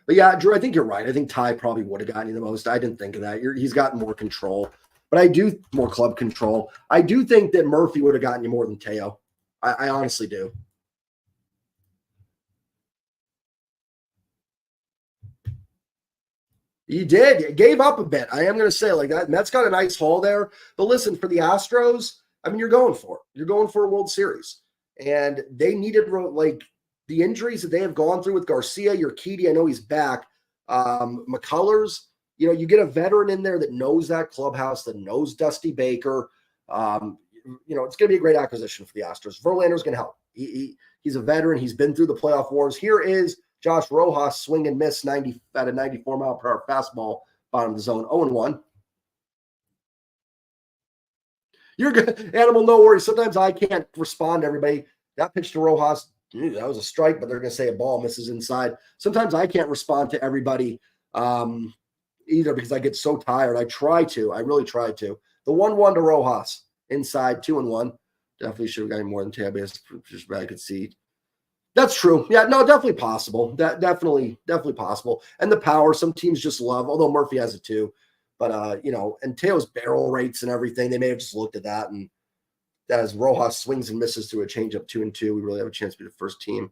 A: But yeah, Drew, I think you're right. I think Ty probably would have gotten you the most. I didn't think of that. He's got more control, but I do more club control. I do think that Murphy would have gotten you more than Teo. I honestly do. He did. He gave up a bit. I am going to say like that. Mets got a nice haul there. But listen, for the Astros, I mean, you're going for it. You're going for a World Series. And they needed like the injuries that they have gone through with Garcia, Urquidy, I know he's back. McCullers, you get a veteran in there that knows that clubhouse, that knows Dusty Baker. It's going to be a great acquisition for the Astros. Verlander's going to help. He's a veteran. He's been through the playoff wars. Here is Josh Rojas, swing and miss 90 at a 94-mile-per-hour fastball, bottom of the zone, 0-1. You're good. Animal, no worries. Sometimes I can't respond to everybody. That pitch to Rojas, that was a strike, but they're going to say a ball misses inside. Sometimes I can't respond to everybody either because I get so tired. I really try to. The 1-1 to Rojas, inside, 2-1. Definitely should have gotten more than Tabias, just I could see. That's true. Yeah, no, definitely possible. That definitely possible. And the power, some teams just love, although Murphy has it too. But and Teo's barrel rates and everything, they may have just looked at that. And as Rojas swings and misses through a changeup 2-2, we really have a chance to be the first team.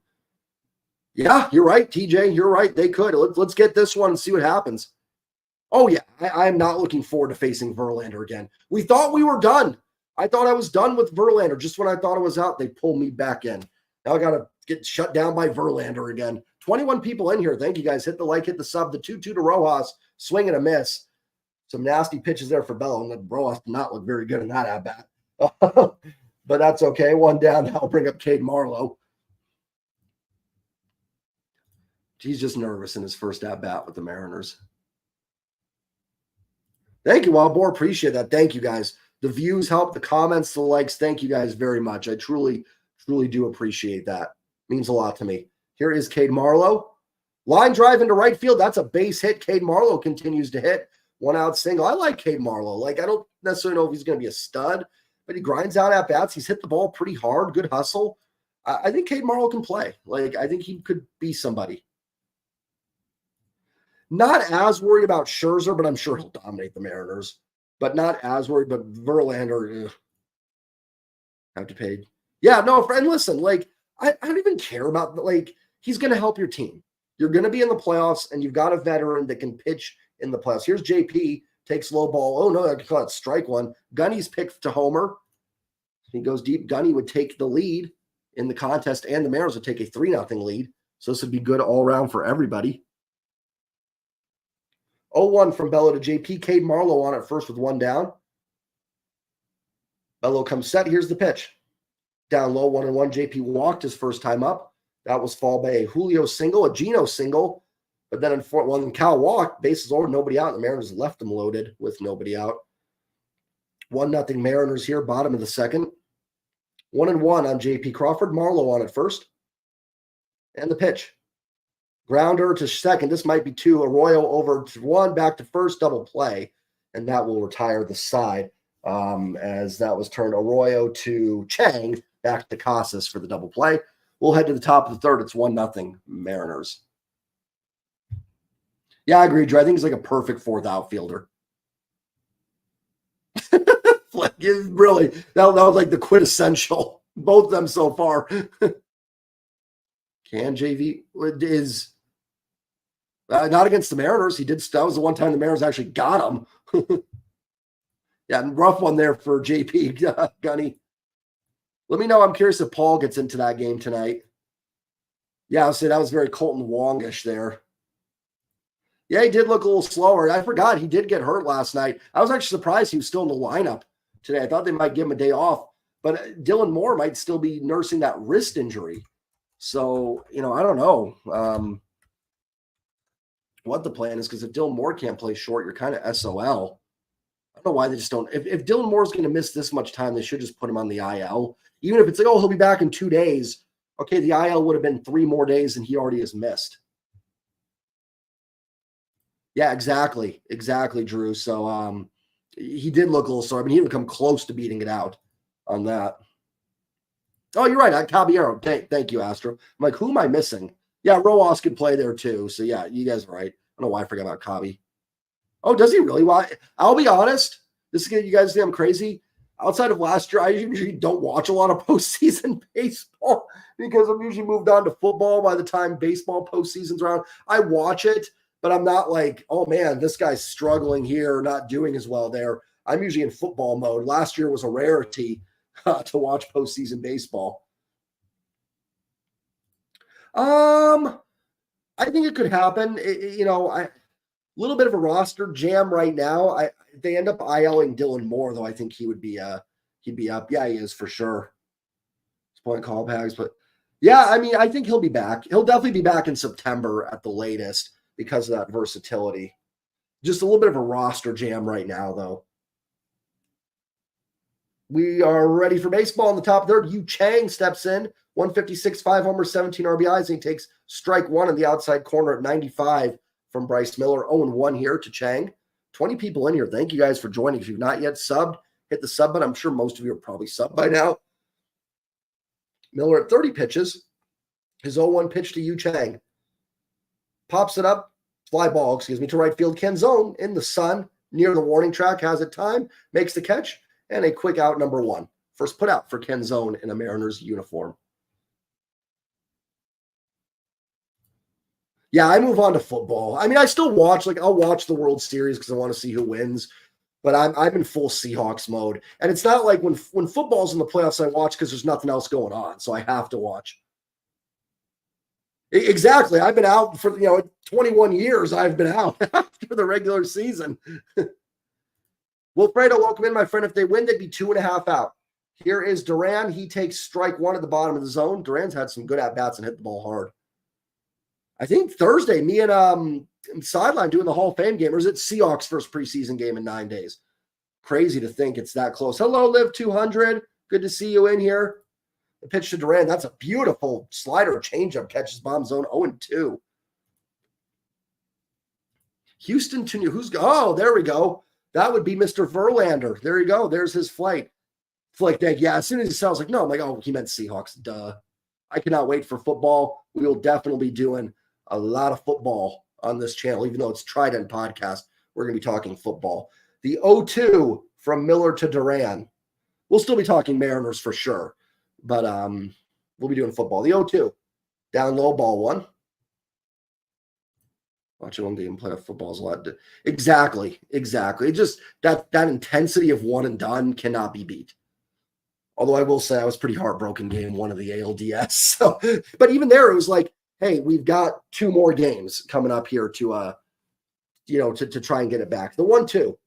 A: Yeah, you're right, TJ. You're right. They could. Let's get this one and see what happens. Oh, yeah. I am not looking forward to facing Verlander again. We thought we were done. I thought I was done with Verlander. Just when I thought it was out, they pulled me back in. Now I got to get shut down by Verlander again. 21 people in here. Thank you, guys. Hit the like, hit the sub. The 2-2 to Rojas. Swing and a miss. Some nasty pitches there for Bello. And Rojas did not look very good in that at-bat. But that's okay. One down. I'll bring up Cade Marlowe. He's just nervous in his first at-bat with the Mariners. Thank you, Wildboar. Appreciate that. Thank you, guys. The views help. The comments, the likes. Thank you, guys, very much. I truly do appreciate that. Means a lot to me. Here is Cade Marlowe. Line drive into right field. That's a base hit. Cade Marlowe continues to hit. 1-out single. I like Cade Marlowe. Like, I don't necessarily know if he's going to be a stud, but he grinds out at bats. He's hit the ball pretty hard. Good hustle. I think Cade Marlowe can play. Like, I think he could be somebody. Not as worried about Scherzer, but I'm sure he'll dominate the Mariners. But not as worried. But Verlander, have to pay. Yeah, no, friend, listen, like, I don't even care about, like, he's going to help your team. You're going to be in the playoffs, and you've got a veteran that can pitch in the playoffs. Here's JP, takes low ball. Oh, no, I can call it strike one. Gunny's picked to homer. He goes deep. Gunny would take the lead in the contest, and the Mariners would take a 3-0 lead. So this would be good all around for everybody. 0-1 from Bello to JP. Cade Marlowe on it first with one down. Bello comes set. Here's the pitch. Down low, 1-1. JP walked his first time up. That was followed by a Julio single, a Gino single. But then when Cal walked, bases over, nobody out. The Mariners left him loaded with nobody out. 1-0 Mariners here, bottom of the second. 1-1 on JP Crawford. Marlowe on it first. And the pitch. Grounder to second. This might be 2. Arroyo over to 1, back to first, double play. And that will retire the side as that was turned Arroyo to Chang, back to Casas for the double play. We'll head to the top of the third. It's 1-0 Mariners. Yeah, I agree, Drew. I think he's like a perfect fourth outfielder. Like, really, that was like the quintessential. Both of them so far. Can JV is not against the Mariners. He did. That was the one time the Mariners actually got him. Yeah, rough one there for JP Gunny. Let me know. I'm curious if Paul gets into that game tonight. Yeah, I'll say that was very Colton Wongish there. Yeah, he did look a little slower. I forgot he did get hurt last night. I was actually surprised he was still in the lineup today. I thought they might give him a day off, but Dylan Moore might still be nursing that wrist injury. So, I don't know what the plan is, because if Dylan Moore can't play short, you're kind of SOL. I don't know why they just don't. If Dylan Moore's going to miss this much time, they should just put him on the IL. Even if it's like, oh, he'll be back in 2 days. Okay, the IL would have been 3 more days than he already has missed. Yeah, exactly. Exactly, Drew. So he did look a little sore. I mean, he didn't come close to beating it out on that. Oh, you're right. Caballero. Thank you, Astro. I'm like, who am I missing? Yeah, Rojas could play there too. So yeah, you guys are right. I don't know why I forgot about Cabby. Oh, does he really? Why? I'll be honest. This is gonna, you guys think I'm crazy. Outside of last year, I usually don't watch a lot of postseason baseball because I'm usually moved on to football by the time baseball postseason's around. I watch it, but I'm not like, oh man, this guy's struggling here, not doing as well there. I'm usually in football mode. Last year was a rarity to watch postseason baseball. I think it could happen. I little bit of a roster jam right now. They end up ILing Dylan Moore, though. I think he'd be up. Yeah, he is for sure. It's point call bags, but yeah, I mean, I think he'll be back. He'll definitely be back in September at the latest because of that versatility. Just a little bit of a roster jam right now, though. We are ready for baseball in the top third. Yu Chang steps in, 156, 5 homers, 17 RBIs, and he takes strike one in the outside corner at 95 from Bryce Miller. 0-1 here to Chang. 20 people in here. Thank you guys for joining. If you've not yet subbed, hit the sub button. I'm sure most of you are probably subbed by now. Miller at 30 pitches. His 0-1 pitch to Yu Chang. Pops it up, fly ball, to right field. Ken Zone in the sun near the warning track, has it time, makes the catch, and a quick out, number 1. First put out for Ken Zone in a Mariners uniform. Yeah, I move on to football. I mean, I still watch, I'll watch the World Series because I want to see who wins, but I'm in full Seahawks mode. And it's not like when football's in the playoffs, I watch because there's nothing else going on, so I have to watch. Exactly. I've been out for 21 years. I've been out after the regular season. Wilfredo, welcome in, my friend. If they win, they'd be 2.5 out. Here is Duran. He takes strike 1 at the bottom of the zone. Duran's had some good at-bats and hit the ball hard. I think Thursday, me and Sideline doing the Hall of Fame game, or is it Seahawks' first preseason game in 9 days? Crazy to think it's that close. Hello, Live 200. Good to see you in here. The pitch to Duran. That's a beautiful slider changeup. Catches bomb zone 0-2. Houston to New. Oh, there we go. That would be Mr. Verlander. There you go. There's his flight. Thank. Yeah, as soon as he sounds like, no, I'm like, oh, he meant Seahawks. Duh. I cannot wait for football. We will definitely be doing a lot of football on this channel, even though it's Trident Podcast. We're going to be talking football. The 0-2 from Miller to Duran. We'll still be talking Mariners for sure, but we'll be doing football. The 0-2. Down low, ball 1. Watching one game playoff football is a lot. Exactly. It just that intensity of one and done cannot be beat. Although I will say I was pretty heartbroken game 1 of the ALDS. So, but even there, it was like, hey, we've got 2 more games coming up here to to try and get it back. The 1-2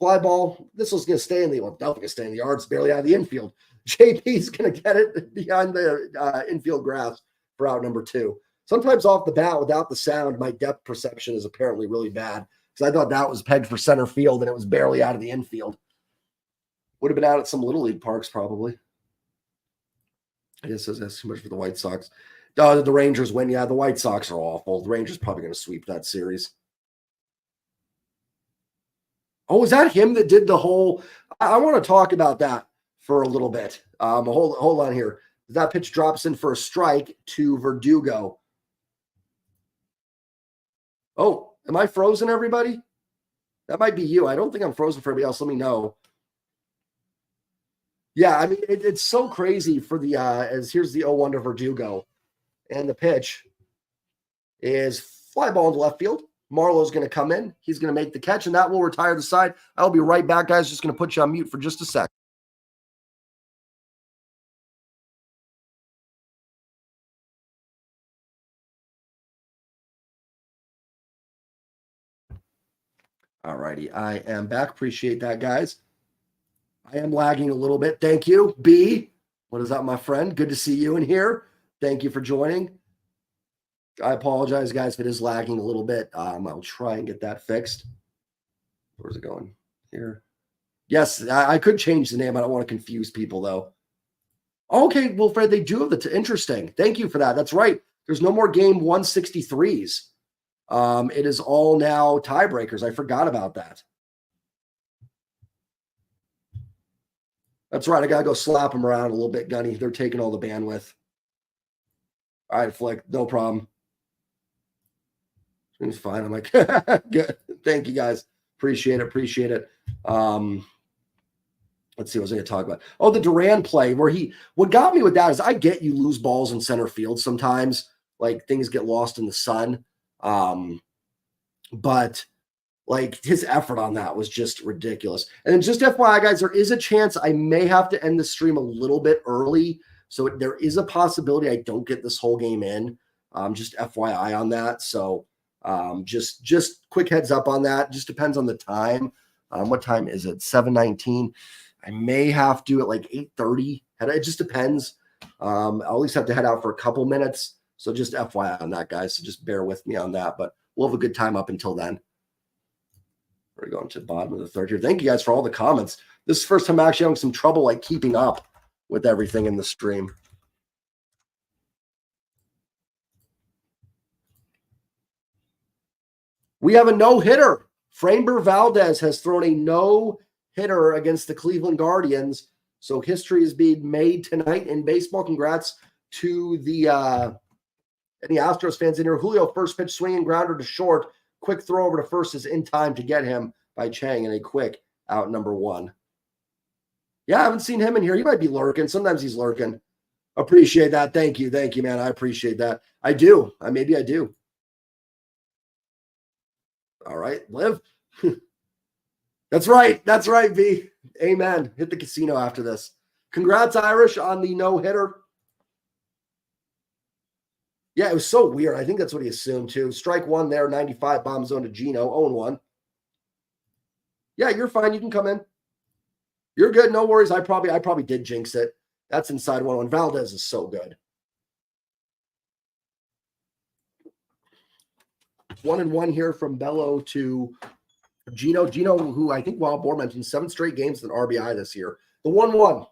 A: fly ball. This was going to stay in the definitely going to stay in the yard. It's barely out of the infield. JP's going to get it behind the infield grass for out number 2. Sometimes off the bat, without the sound, my depth perception is apparently really bad because I thought that was pegged for center field and it was barely out of the infield. Would have been out at some Little League parks probably. I guess that's too much for the White Sox. The Rangers win. Yeah, the White Sox are awful. The Rangers probably going to sweep that series. Oh, is that him that did the whole? I want to talk about that for a little bit. Hold on here. That pitch drops in for a strike to Verdugo. Oh, am I frozen, everybody? That might be you. I don't think I'm frozen for everybody else. Let me know. Yeah, I mean, it's so crazy for the as here's the 0-1 to Verdugo. And the pitch is fly ball into left field. Marlowe's going to come in. He's going to make the catch, and that will retire the side. I'll be right back, guys. Just going to put you on mute for just a sec. All righty. I am back. Appreciate that, guys. I am lagging a little bit. Thank you. B, what is up, my friend? Good to see you in here. Thank you for joining. I apologize, guys, if it is lagging a little bit. I'll try and get that fixed. Where's it going? Here. Yes, I could change the name. I don't want to confuse people, though. Okay, well, Fred, they do have the interesting. Thank you for that. That's right. There's no more game 163s. It is all now tiebreakers. I forgot about that. That's right. I got to go slap them around a little bit, Gunny. They're taking all the bandwidth. All right, Flick. No problem. It's fine. I'm like, good. Thank you, guys. Appreciate it. Appreciate it. Let's see what I was going to talk about. Oh, the Duran play where what got me with that is I get you lose balls in center field sometimes. Like things get lost in the sun. But like his effort on that was just ridiculous. And then just FYI, guys, there is a chance I may have to end the stream a little bit early. So there is a possibility I don't get this whole game in. Just FYI on that. So just quick heads up on that. Just depends on the time. What time is it? 7:19. I may have to at like 8:30. It just depends. I'll at least have to head out for a couple minutes. So just FYI on that, guys. So just bear with me on that. But we'll have a good time up until then. We're going to the bottom of the third here. Thank you guys for all the comments. This is the first time I'm actually having some trouble like keeping up with everything in the stream. We have a no-hitter. Framber Valdez has thrown a no-hitter against the Cleveland Guardians. So history is being made tonight in baseball. Congrats to the any Astros fans in here. Julio first pitch swinging grounder to short. Quick throw over to first is in time to get him by Chang in a quick out number one. Yeah, I haven't seen him in here. He might be lurking. Sometimes he's lurking. Appreciate that. Thank you. Thank you, man. I appreciate that. I do. Maybe I do. All right, Liv. That's right. That's right, V. Amen. Hit the casino after this. Congrats, Irish, on the no-hitter. Yeah, it was so weird. I think that's what he assumed, too. Strike one there, 95, bomb zone to Gino, 0-1. Yeah, you're fine. You can come in. You're good. No worries. I probably did jinx it. That's inside 1-1. Valdez is so good. 1-1 here from Bello to Gino. Gino, who I think Wild Boar mentioned, 7 straight games with an RBI this year. The 1-1.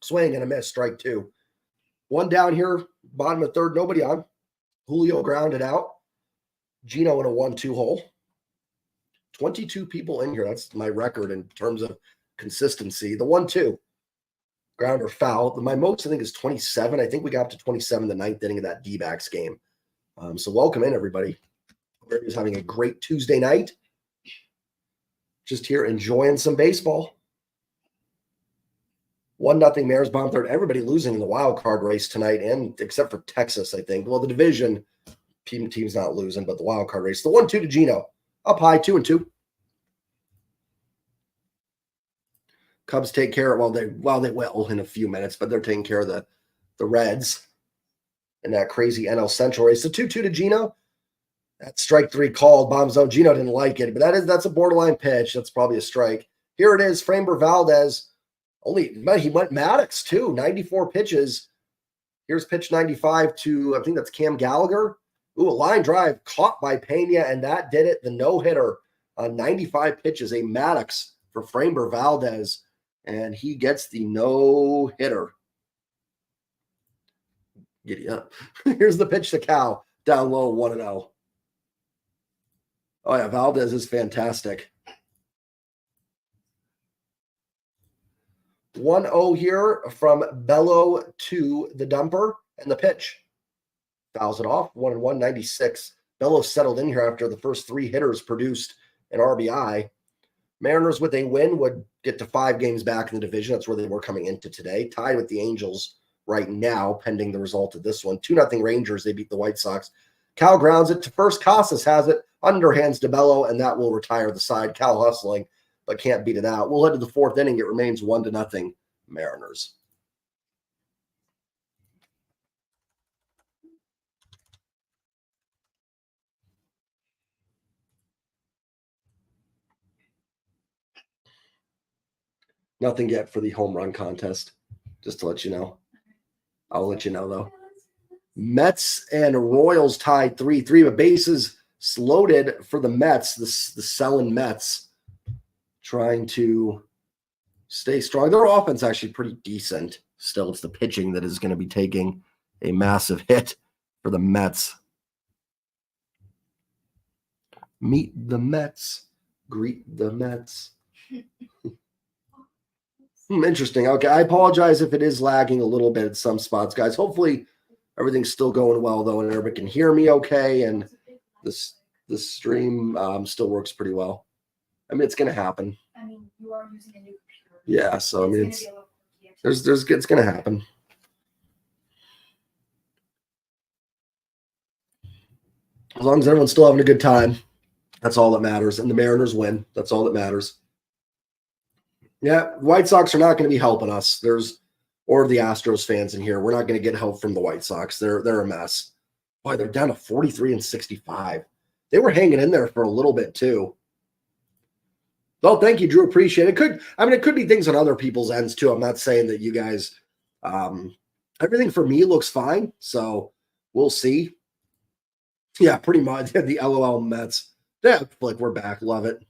A: Swing and a miss. Strike 2. One down here, bottom of third, nobody on. Julio grounded out. Gino in a 1-2 hole. 22 people in here. That's my record in terms of consistency. The 1-2. Grounder foul. My most, I think, is 27. I think we got up to 27 the ninth inning of that D-backs game. So welcome in, everybody. Everybody's having a great Tuesday night. Just here enjoying some baseball. 1-0 Mariners bomb third. Everybody losing in the wild card race tonight, and except for Texas, I think. Well, the division team's not losing, but the wild card race. The 1-2 to Gino. Up high, 2-2. Cubs take care of they will in a few minutes, but they're taking care of the Reds in that crazy NL Central race. The 2-2 to Gino. That strike 3 called. Bomb zone. Gino didn't like it, but that's a borderline pitch. That's probably a strike. Here it is. Framber Valdez. He went Maddox too. 94 pitches. Here's pitch 95 to, I think that's Cam Gallagher. Ooh, a line drive caught by Pena, and that did it. The no-hitter on 95 pitches. A Maddox for Framber Valdez, and he gets the no-hitter. Giddy up. Here's the pitch to Cal. Down low, 1-0. Oh, yeah, Valdez is fantastic. 1-0 here from Bello to the dumper, and the pitch. Fouls it off, 1-1, 96. Bello settled in here after the first 3 hitters produced an RBI. Mariners with a win would get to 5 games back in the division. That's where they were coming into today. Tied with the Angels right now, pending the result of this one. 2-0 Rangers. They beat the White Sox. Cal grounds it to first. Casas has it. Underhands to Bello, and that will retire the side. Cal hustling, but can't beat it out. We'll head to the 4th inning. It remains 1-0 Mariners. Nothing yet for the home run contest, just to let you know. I'll let you know, though. Mets and Royals tied 3-3, but bases loaded for the Mets, the selling Mets, trying to stay strong. Their offense actually pretty decent. Still, it's the pitching that is going to be taking a massive hit for the Mets. Meet the Mets. Greet the Mets. Interesting. Okay, I apologize if it is lagging a little bit at some spots, guys. Hopefully everything's still going well, though, and everybody can hear me okay, and this stream still works pretty well. I mean, it's going to happen.
B: I mean, you are using a new computer.
A: Yeah, so I mean, it's going to happen. As long as everyone's still having a good time, that's all that matters. And the Mariners win. That's all that matters. Yeah, White Sox are not going to be helping us. Or the Astros fans in here. We're not going to get help from the White Sox. They're a mess. Boy, they're down to 43-65. They were hanging in there for a little bit too. Well, thank you, Drew. Appreciate it. It could be things on other people's ends too. I'm not saying that you guys. Everything for me looks fine, so we'll see. Yeah, pretty much. The LOL Mets. Yeah, like we're back. Love it.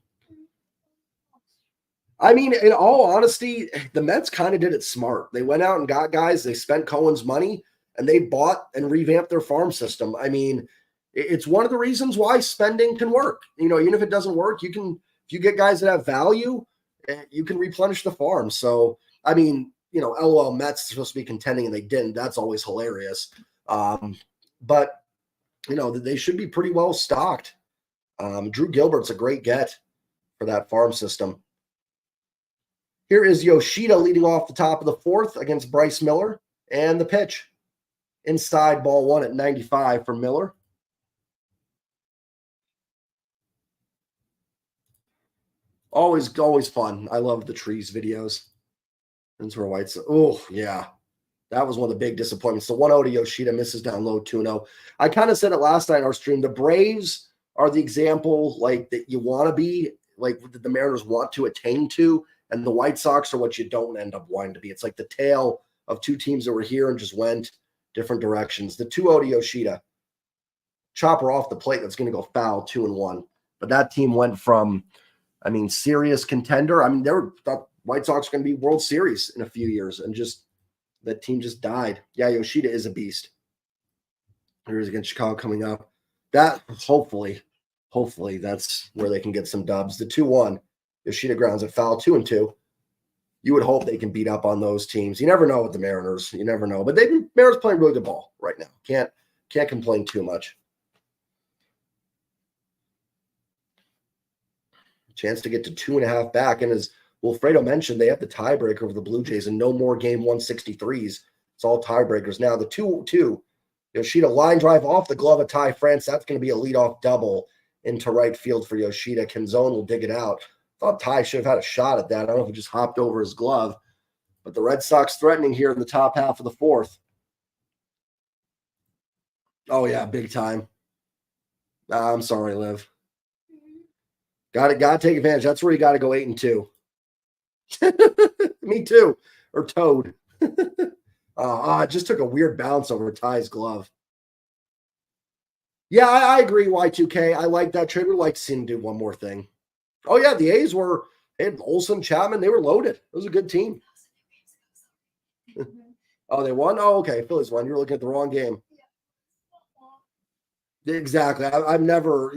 A: I mean, in all honesty, the Mets kind of did it smart. They went out and got guys. They spent Cohen's money, and they bought and revamped their farm system. I mean, it's one of the reasons why spending can work. You know, even if it doesn't work, if you get guys that have value, you can replenish the farm. So, I mean, you know, LOL Mets are supposed to be contending, and they didn't. That's always hilarious. But, you know, they should be pretty well stocked. Drew Gilbert's a great get for that farm system. Here is Yoshida leading off the top of the fourth against Bryce Miller. And the pitch. Inside, ball one at 95 for Miller. Always fun. I love the trees videos. Into our White Sox. Oh, yeah. That was one of the big disappointments. The 1-0 to Yoshida misses down low 2-0. I kind of said it last night in our stream. The Braves are the example like that you want to be, like that the Mariners want to attain to. And the White Sox are what you don't end up wanting to be. It's like the tale of two teams that were here and just went different directions. The 2-0 to Yoshida. Chopper off the plate that's going to go foul, 2-1. But that team went from, I mean, serious contender. I mean, they thought White Sox were going to be World Series in a few years, and just that team just died. Yeah, Yoshida is a beast. Here's against Chicago coming up. That hopefully that's where they can get some dubs. The 2-1. Yoshida grounds at foul, 2-2. You would hope they can beat up on those teams. You never know with the Mariners. You never know. But Mariners playing really good ball right now. Can't complain too much. Chance to get to 2.5 back. And as Wilfredo mentioned, they have the tiebreaker over the Blue Jays and no more game 163s. It's all tiebreakers. Now the 2-2. Yoshida line drive off the glove of Ty France. That's going to be a leadoff double into right field for Yoshida. Canzone will dig it out. Thought Ty should have had a shot at that. I don't know if it just hopped over his glove. But the Red Sox threatening here in the top half of the fourth. Oh, yeah, big time. I'm sorry, Liv. Got to take advantage. That's where you got to go 8-2. Me too. Or Toad. It just took a weird bounce over Ty's glove. Yeah, I agree, Y2K. I like that trade. We'd like to see him do one more thing. Oh, yeah, the A's they had Olsen, Chapman. They were loaded. It was a good team. Oh, they won? Oh, okay. Phillies won. You're looking at the wrong game. Exactly.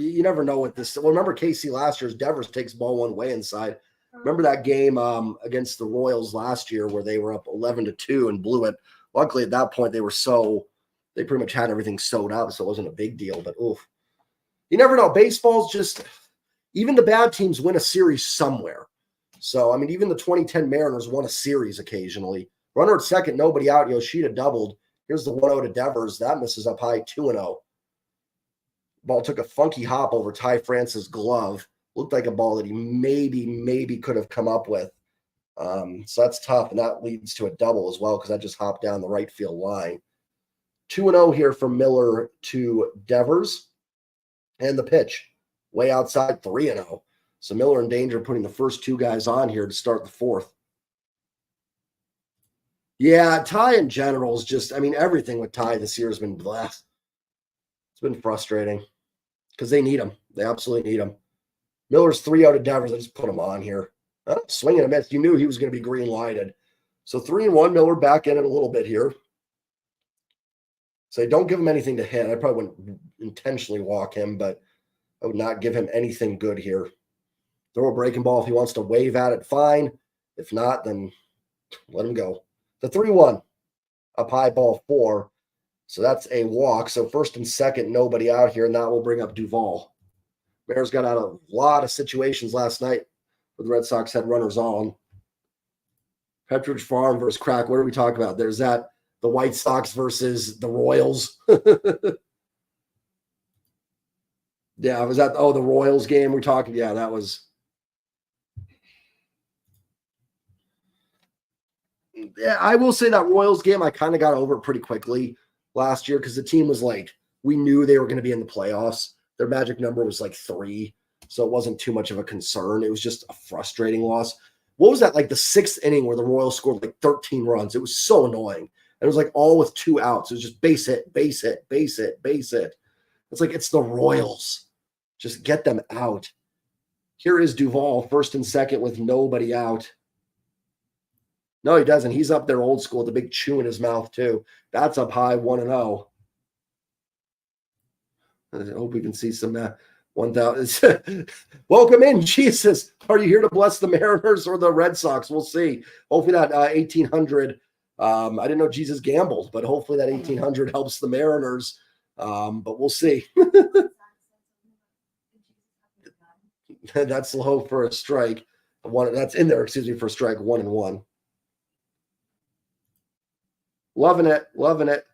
A: You never know what this. Well, remember KC last year's Devers takes ball one way inside. Remember that game against the Royals last year where they were up 11-2 and blew it. Luckily, at that point, they pretty much had everything sewed up, so it wasn't a big deal. But oof, you never know. Baseball's just. Even the bad teams win a series somewhere. So, I mean, even the 2010 Mariners won a series occasionally. Runner at second, nobody out. Yoshida doubled. Here's the 1-0 to Devers. That misses up high, 2-0. Ball took a funky hop over Ty France's glove. Looked like a ball that he maybe could have come up with. So that's tough, and that leads to a double as well because that just hopped down the right field line. 2-0 here from Miller to Devers. And the pitch. Way outside, 3-0. So Miller in danger putting the first two guys on here to start the fourth. Yeah, Ty in general is just, I mean, everything with Ty this year has been blessed. It's been frustrating because they need him. They absolutely need him. Miller's 3-0 to Devers. I just put him on here. Swinging a miss. You knew he was going to be green lighted. So 3-1. Miller back in it a little bit here. So don't give him anything to hit. I probably wouldn't intentionally walk him, but I would not give him anything good here. Throw a breaking ball if he wants to wave at it, fine. If not, then let him go. The 3-1. Up high, ball 4. So that's a walk. So first and second, nobody out here, and that will bring up Duvall. Bears got out of a lot of situations last night where the Red Sox had runners on. Petridge Farm versus Crack. What are we talking about? There's that, the White Sox versus the Royals. Yeah, was that, the Royals game we're talking? Yeah, that was. Yeah, I will say that Royals game, I kind of got over it pretty quickly last year because the team was like, we knew they were going to be in the playoffs. Their magic number was like 3, so it wasn't too much of a concern. It was just a frustrating loss. What was that, like the 6th inning where the Royals scored like 13 runs? It was so annoying. And it was like all with 2 outs. It was just base hit, base hit, base hit, base hit. It's like, it's the Royals. Just get them out. Here is Duvall, first and second with nobody out. No, he doesn't. He's up there old school with the big chew in his mouth, too. That's up high, 1-0. I hope we can see some 1,000. Welcome in, Jesus. Are you here to bless the Mariners or the Red Sox? We'll see. Hopefully that 1,800. I didn't know Jesus gambled, but hopefully that 1,800 helps the Mariners. But we'll see. That's low for a strike. That's in there, for a strike, 1-1. Loving it, loving it.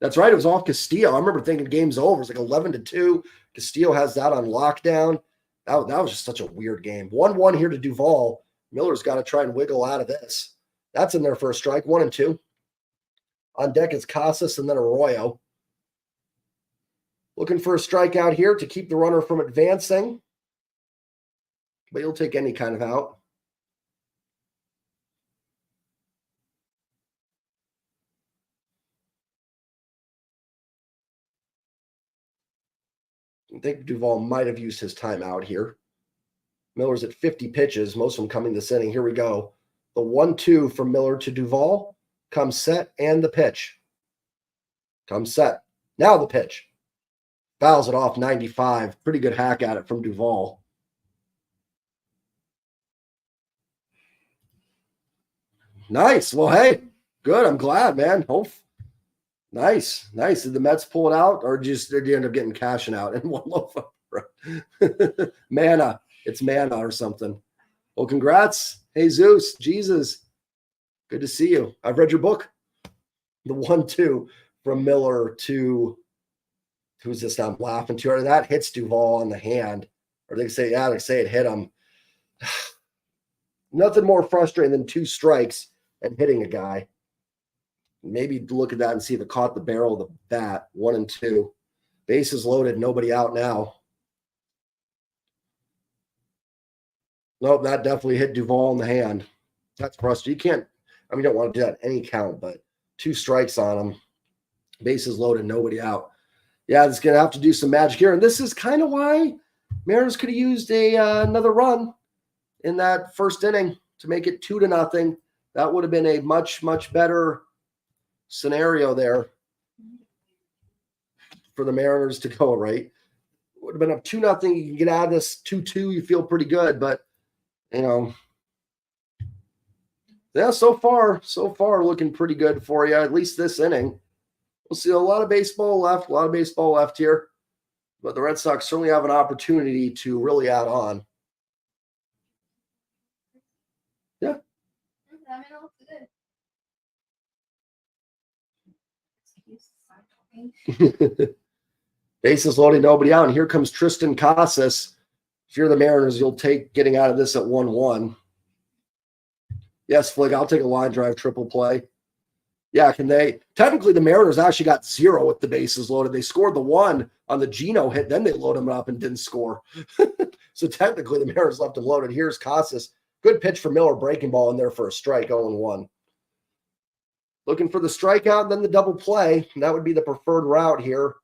A: That's right. It was off Castillo. I remember thinking game's over. It's like 11-2. Castillo has that on lockdown. That was just such a weird game. 1-1 here to Duvall. Miller's got to try and wiggle out of this. That's in there for a strike. 1-2. On deck is Casas and then Arroyo. Looking for a strikeout here to keep the runner from advancing. But you'll take any kind of out. I think Duvall might have used his timeout here. Miller's at 50 pitches, most of them coming this inning. Here we go. The 1-2 from Miller to Duvall. Comes set and the pitch. Comes set. Now the pitch. Fouls it off 95. Pretty good hack at it from Duvall. Nice. Well, hey, good. I'm glad, man. Nice. Did the Mets pull it out, or did you end up getting cashing out in one loaf of bread? Manna. It's manna or something. Well, congrats. Jesus. Jesus. Good to see you. I've read your book. The 1-2 from Miller to, who's this I'm laughing to? Or that hits Duvall on the hand. Or they say it hit him. Nothing more frustrating than 2 strikes and hitting a guy. Maybe look at that and see if it caught the barrel of the bat. 1-2. Bases loaded, nobody out now. Nope, that definitely hit Duvall in the hand. That's frustrating. You don't want to do that any count, but 2 strikes on him. Bases loaded, nobody out. Yeah, it's going to have to do some magic here. And this is kind of why Mariners could have used another run in that first inning to make it 2-0. That would have been a much, much better scenario there for the Mariners to go, right? Would have been up 2-0. You can get out of this 2-2. You feel pretty good, but yeah, so far looking pretty good for you, at least this inning. We'll see a lot of baseball left here, but the Red Sox certainly have an opportunity to really add on. Yeah. Bases loaded, nobody out. And here comes Tristan Casas. If you're the Mariners, you'll take getting out of this at 1-1. Yes, Flick, I'll take a line drive triple play. Yeah, can they? Technically, the Mariners actually got 0 with the bases loaded. They scored the 1 on the Geno hit, then they loaded him up and didn't score. So technically, the Mariners left him loaded. Here's Casas. Good pitch for Miller, breaking ball in there for a strike, 0-1. Looking for the strikeout, then the double play. That would be the preferred route here.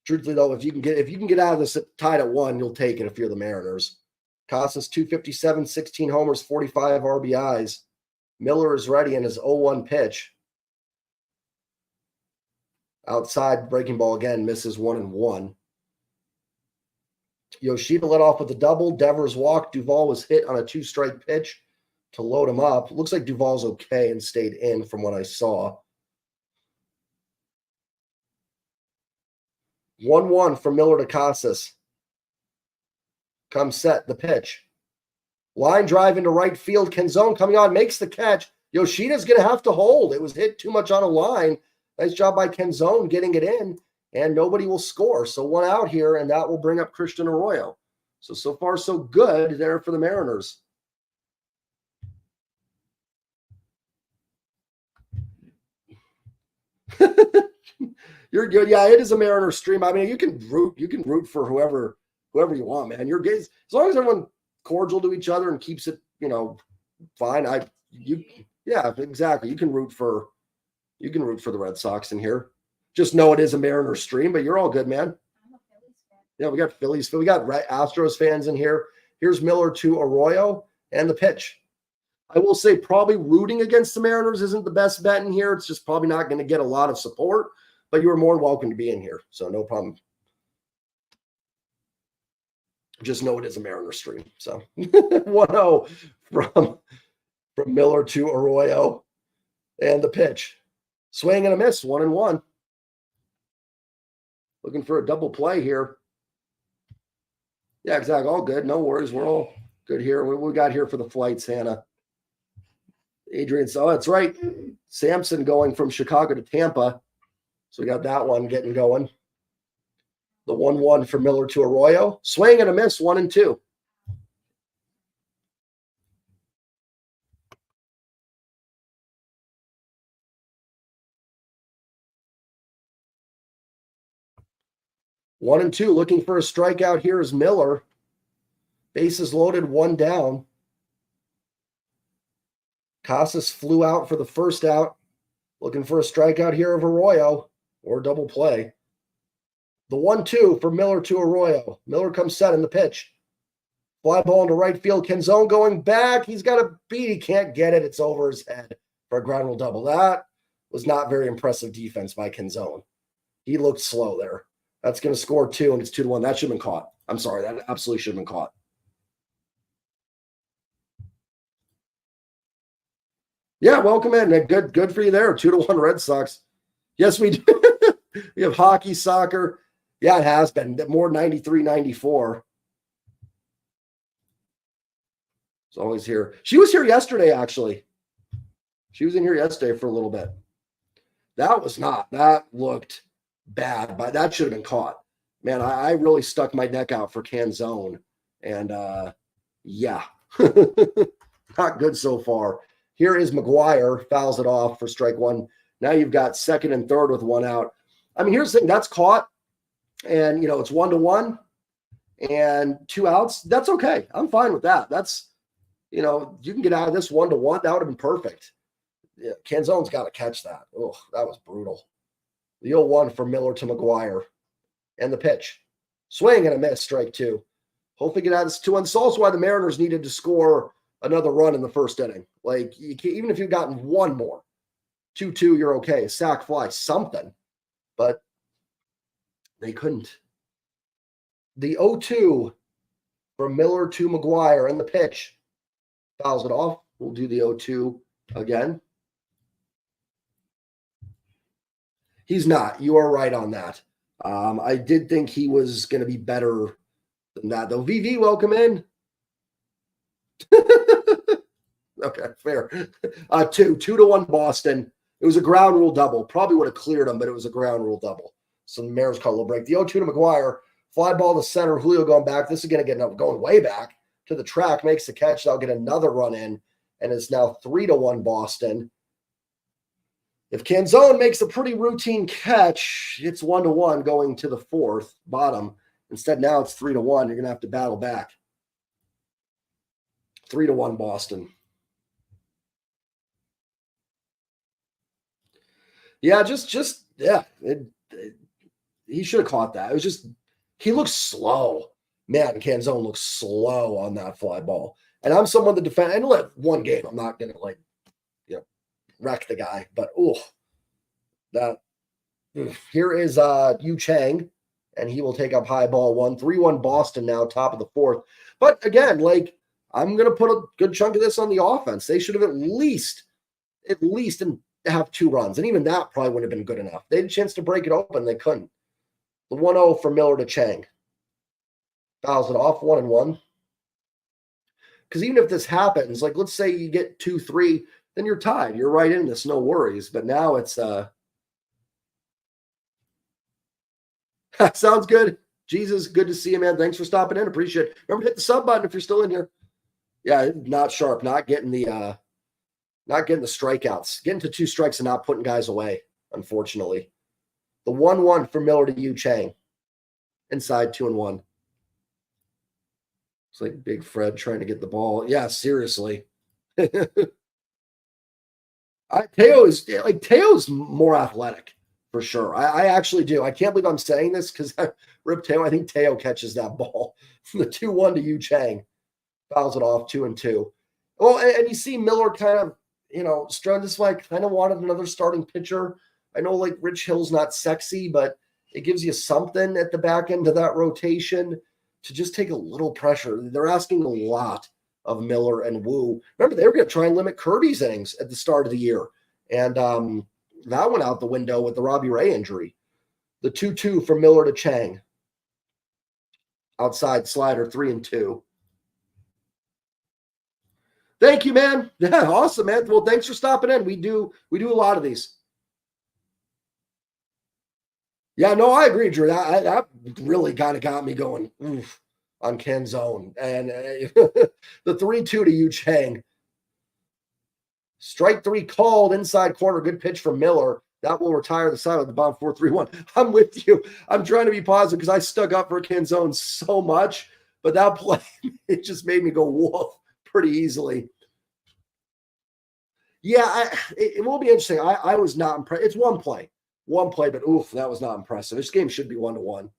A: Truthfully, though, if you can get out of this tied at 1, you'll take it if you're the Mariners. Casas 257, 16 homers, 45 RBIs. Miller is ready in his 0-1 pitch. Outside breaking ball again, misses 1-1. Yoshida led off with a double. Devers walked. Duvall was hit on a 2-strike pitch to load him up. Looks like Duvall's okay and stayed in from what I saw. 1-1 from Miller to Casas. Comes set, the pitch. Line drive into right field. Canzone coming on, makes the catch. Yoshida's going to have to hold. It was hit too much on a line. Nice job by Canzone getting it in, and nobody will score. So 1 out here, and that will bring up Christian Arroyo. So far, so good there for the Mariners. You're good. Yeah, it is a Mariner stream. I mean, you can root for whoever you want, man. Your gays, as long as everyone cordial to each other and keeps it, fine. Yeah, exactly. You can root for the Red Sox in here. Just know it is a Mariner stream, but you're all good, man.
B: I'm a Phillies fan.
A: Yeah, we got Phillies. We got Astros fans in here. Here's Miller to Arroyo and the pitch. I will say probably rooting against the Mariners isn't the best bet in here. It's just probably not going to get a lot of support, but you are more than welcome to be in here. So no problem. Just know it is a Mariner stream. So 1-0 from Miller to Arroyo and the pitch. Swing and a miss, 1-1. Looking for a double play here. Yeah, exactly. All good. No worries. We're all good here. We got here for the flights, Hannah. Adrian, oh, that's right. Sampson going from Chicago to Tampa. So we got that one getting going. The 1-1 for Miller to Arroyo. Swing and a miss, 1-2. One and two, looking for a strikeout here is Miller. Bases loaded, 1 down. Casas flew out for the first out. Looking for a strikeout here of Arroyo or double play. The 1-2 for Miller to Arroyo. Miller comes set in the pitch. Fly ball into right field. Canzone going back. He's got a beat. He can't get it. It's over his head for a ground rule double. That was not very impressive defense by Canzone. He looked slow there. That's going to score 2, and it's 2-1. That should have been caught. I'm sorry. That absolutely should have been caught. Yeah, welcome in. Good for you there. 2-1 Red Sox. Yes, we do. We have hockey, soccer. Yeah, it has been. More 93, 94. It's always here. She was here yesterday, actually. She was in here yesterday for a little bit. That looked bad, but that should have been caught. Man, I really stuck my neck out for Canzone. And, yeah. Not good so far. Here is McGuire, fouls it off for strike 1. Now you've got second and third with 1 out. I mean, here's the thing. That's caught. And, it's 1-1 and 2 outs. That's okay. I'm fine with that. That's, you can get out of this 1-1. That would have been perfect. Yeah, Canzone's got to catch that. Oh, that was brutal. The 0-1 from Miller to McGuire. And the pitch. Swing and a miss, strike 2. Hopefully get out of this 2-1. It's also why the Mariners needed to score another run in the first inning. Like, even if you've gotten one more, 2-2, you're okay. Sack fly, something. But they couldn't. The 0-2 from Miller to McGuire and the pitch. Fouls it off. We'll do the 0-2 again. He's not. You are right on that. I did think he was going to be better than that, though. VV, welcome in. Okay, fair. 2-1 Boston. It was a ground rule double. Probably would have cleared him, but it was a ground rule double. So the Mariners caught a little break. The 0-2 to McGuire. Fly ball to center. Julio going back. This is going to get going way back to the track. Makes the catch. They'll get another run in. And it's now 3-1 Boston. If Canzone makes a pretty routine catch, it's 1-1 going to the fourth bottom. Instead, now it's 3-1. You're going to have to battle back. 3-1 Boston. Yeah, yeah. He should have caught that. It was just he looks slow. Man, Canzone looks slow on that fly ball. And I'm someone to defend. And let one game, I'm not gonna wreck the guy. But that here is Yu Chang, and he will take up high ball 1. 3-1 Boston now, top of the 4th. But again, I'm gonna put a good chunk of this on the offense. They should have at least and have 2 runs. And even that probably wouldn't have been good enough. They had a chance to break it open, they couldn't. The 1-0 for Miller to Chang. Fouls it off 1-1. Because even if this happens, let's say you get 2-3, then you're tied. You're right in this, no worries. But now it's sounds good. Jesus, good to see you, man. Thanks for stopping in. Appreciate it. Remember to hit the sub button if you're still in here. Yeah, not sharp, not getting the strikeouts. Getting to 2 strikes and not putting guys away, unfortunately. The 1-1 for Miller to Yu Chang. Inside 2-1. It's like Big Fred trying to get the ball. Yeah, seriously. Teo's more athletic for sure. I actually do. I can't believe I'm saying this because I ripped Teo. I think Teo catches that ball. The 2-1 to Yu Chang. Fouls it off 2-2. Well, and you see Miller kind of, Strud is kind of wanted another starting pitcher. I know Rich Hill's not sexy, but it gives you something at the back end of that rotation to just take a little pressure. They're asking a lot of Miller and Wu. Remember, they were going to try and limit Kirby's innings at the start of the year. And that went out the window with the Robbie Ray injury. The 2-2 from Miller to Chang. Outside slider, 3-2. Thank you, man. Yeah, awesome, man. Well, thanks for stopping in. We do a lot of these. Yeah, no, I agree, Drew. That really kind of got me going on Canzone. And the 3-2 to Yu Chang. Strike 3 called inside corner. Good pitch from Miller. That will retire the side of the bomb 4-3-1. I'm with you. I'm trying to be positive because I stuck up for Canzone so much. But that play, it just made me go woof pretty easily. Yeah, it will be interesting. I was not impressed. It's one play, but that was not impressive. This game should be 1-1.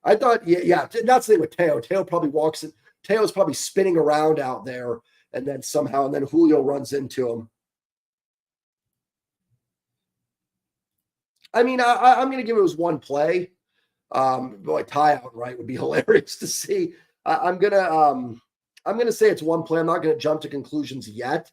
A: I thought, yeah, that's the thing with Teo. Teo probably walks in. Teo's probably spinning around out there, and then Julio runs into him. I mean, I'm going to give it as one play. Tie out right would be hilarious to see. I'm gonna say it's one play. I'm not going to jump to conclusions yet,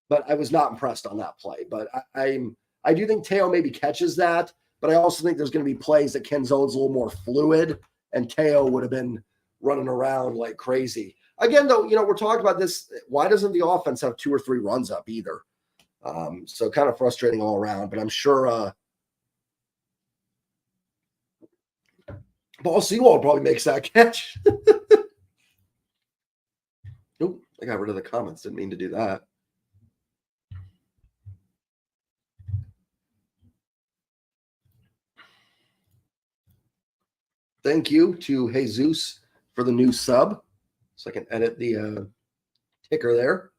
A: but I was not impressed on that play. But I do think Teo maybe catches that, but I also think there's going to be plays that Canzone's a little more fluid, and Teo would have been running around like crazy. Again, though, we're talking about this. Why doesn't the offense have 2 or 3 runs up either? So kind of frustrating all around, but I'm sure Paul Sewald probably makes that catch. Nope, I got rid of the comments. Didn't mean to do that. Thank you to Jesus for the new sub. So I can edit the ticker there.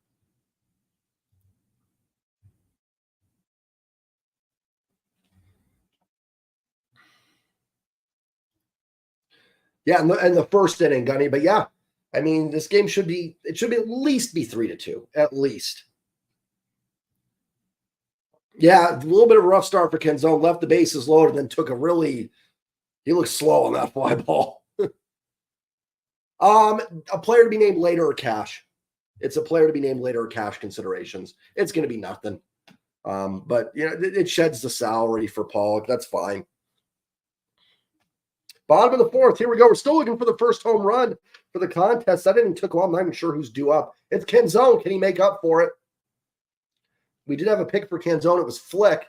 A: Yeah, and the first inning, Gunny. But yeah, I mean, this game should at least be 3-2, at least. Yeah, a little bit of a rough start for Canzone. Left the bases loaded, then took he looked slow on that fly ball. A player to be named later or cash. It's a player to be named later or cash considerations. It's going to be nothing. But it sheds the salary for Pollock. That's fine. Bottom of the 4th. Here we go. We're still looking for the first home run for the contest. That inning took a while. I'm not even sure who's due up. It's Canzone. Can he make up for it? We did have a pick for Canzone. It was Flick.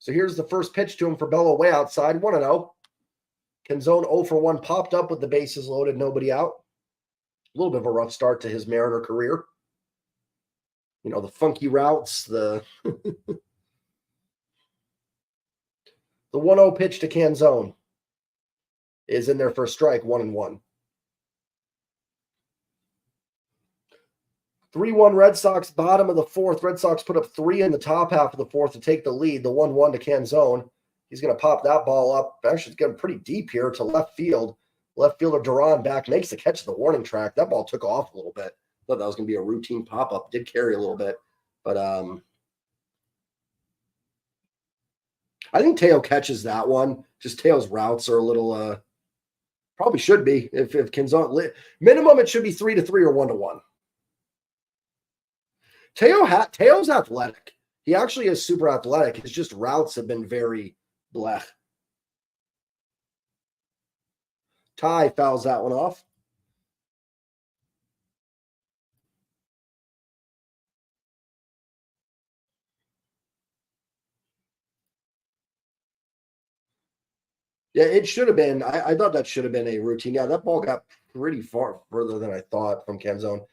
A: So here's the first pitch to him for Bello way outside. 1-0. Canzone 0 for 1 popped up with the bases loaded, nobody out. A little bit of a rough start to his Mariner career. The funky routes, the 1-0 pitch to Canzone is in there for a strike, 1-1. 3-1 Red Sox, bottom of the fourth. Red Sox put up 3 in the top half of the fourth to take the lead. The 1-1 to Canzone. He's going to pop that ball up. Actually, it's getting pretty deep here to left field. Left fielder Duran back makes the catch of the warning track. That ball took off a little bit. Thought that was going to be a routine pop-up. Did carry a little bit. But I think Teo catches that one. Just Teo's routes are a little probably should be. If Canzone minimum, it should be 3-3 or 1-1. Teo's athletic. He actually is super athletic. His just routes have been very blech. Ty fouls that one off. Yeah, it should have been. I thought that should have been a routine. Yeah, that ball got pretty far further than I thought from Canzone.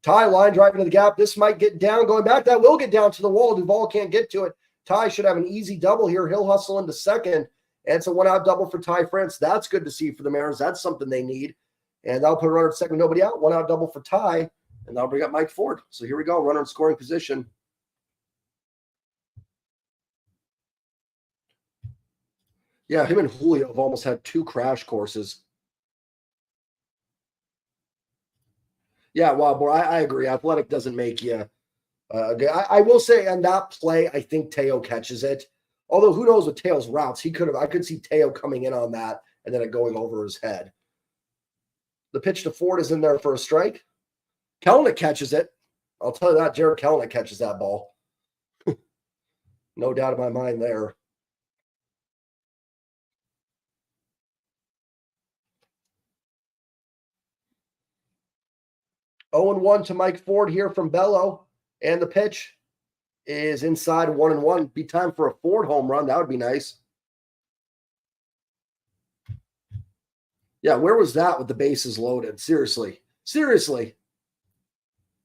A: Ty line driving to the gap. This might get down. Going back, that will get down to the wall. Duvall can't get to it. Ty should have an easy double here. He'll hustle into second. And it's a one-out double for Ty France. That's good to see for the Mariners. That's something they need. And that'll put a runner at second, nobody out. One-out double for Ty. And that'll bring up Mike Ford. So here we go. Runner in scoring position. Yeah, him and Julio have almost had 2 crash courses. Yeah, well, boy, I agree. Athletic doesn't make you I will say on that play, I think Teo catches it. Although who knows with Teo's routes, I could see Teo coming in on that and then it going over his head. The pitch to Ford is in there for a strike. Kelenic catches it. I'll tell you that. Jared Kelenic catches that ball. No doubt in my mind there. Oh and 1 to Mike Ford here from Bello. And the pitch is inside 1-1. Be time for a Ford home run. That would be nice. Yeah, where was that with the bases loaded? Seriously.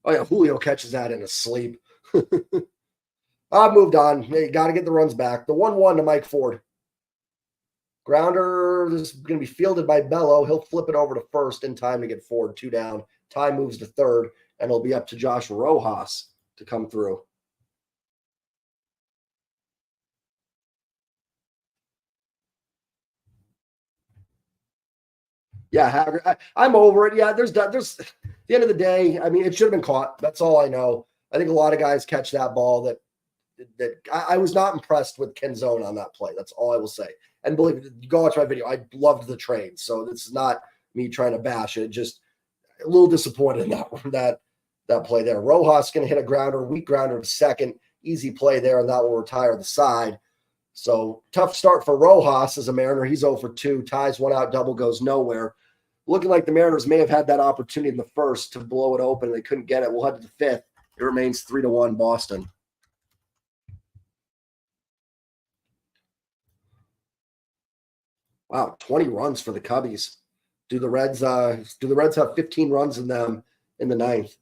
A: Oh, yeah, Julio catches that in his sleep. I've moved on. Hey, got to get the runs back. The 1-1 to Mike Ford. Grounder is going to be fielded by Bello. He'll flip it over to first in time to get Ford 2 down. Ty moves to third, and it'll be up to Josh Rojas to come through. Yeah, Haggard. I'm over it. Yeah, there's at the end of the day. I mean, it should have been caught. That's all I know. I think a lot of guys catch that ball. I was not impressed with Canzone on that play. That's all I will say. And believe me, go watch my video. I loved the trade, so this is not me trying to bash it. Just a little disappointed in that play there. Rojas going to hit a grounder, weak grounder to second. Easy play there, and that will retire the side. So tough start for Rojas as a Mariner. He's 0 for 2. Ties 1-out double, goes nowhere. Looking like the Mariners may have had that opportunity in the first to blow it open. They couldn't get it. We'll head to the fifth. It remains 3-1 Boston. Wow, 20 runs for the Cubbies. Do the Reds have 15 runs in them in the ninth?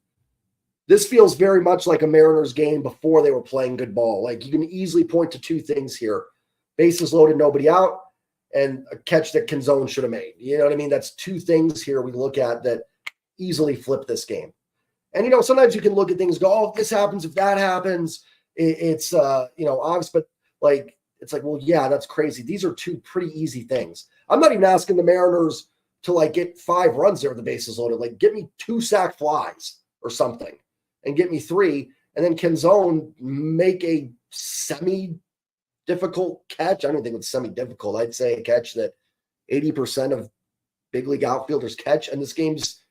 A: This feels very much like a Mariners game before they were playing good ball. Like you can easily point to 2 things here. Bases loaded, nobody out, and a catch that Canzone should have made. You know what I mean? That's 2 things here we look at that easily flip this game. And, sometimes you can look at things, go, oh, if this happens, if that happens, it's obvious, but like, it's like, well, yeah, that's crazy. These are 2 pretty easy things. I'm not even asking the Mariners to like get 5 runs there with the bases loaded. Like, get me 2 sack flies or something and get me 3. And then Canzone make a semi-difficult catch. I don't think it's semi-difficult. I'd say a catch that 80% of big league outfielders catch. And this game's,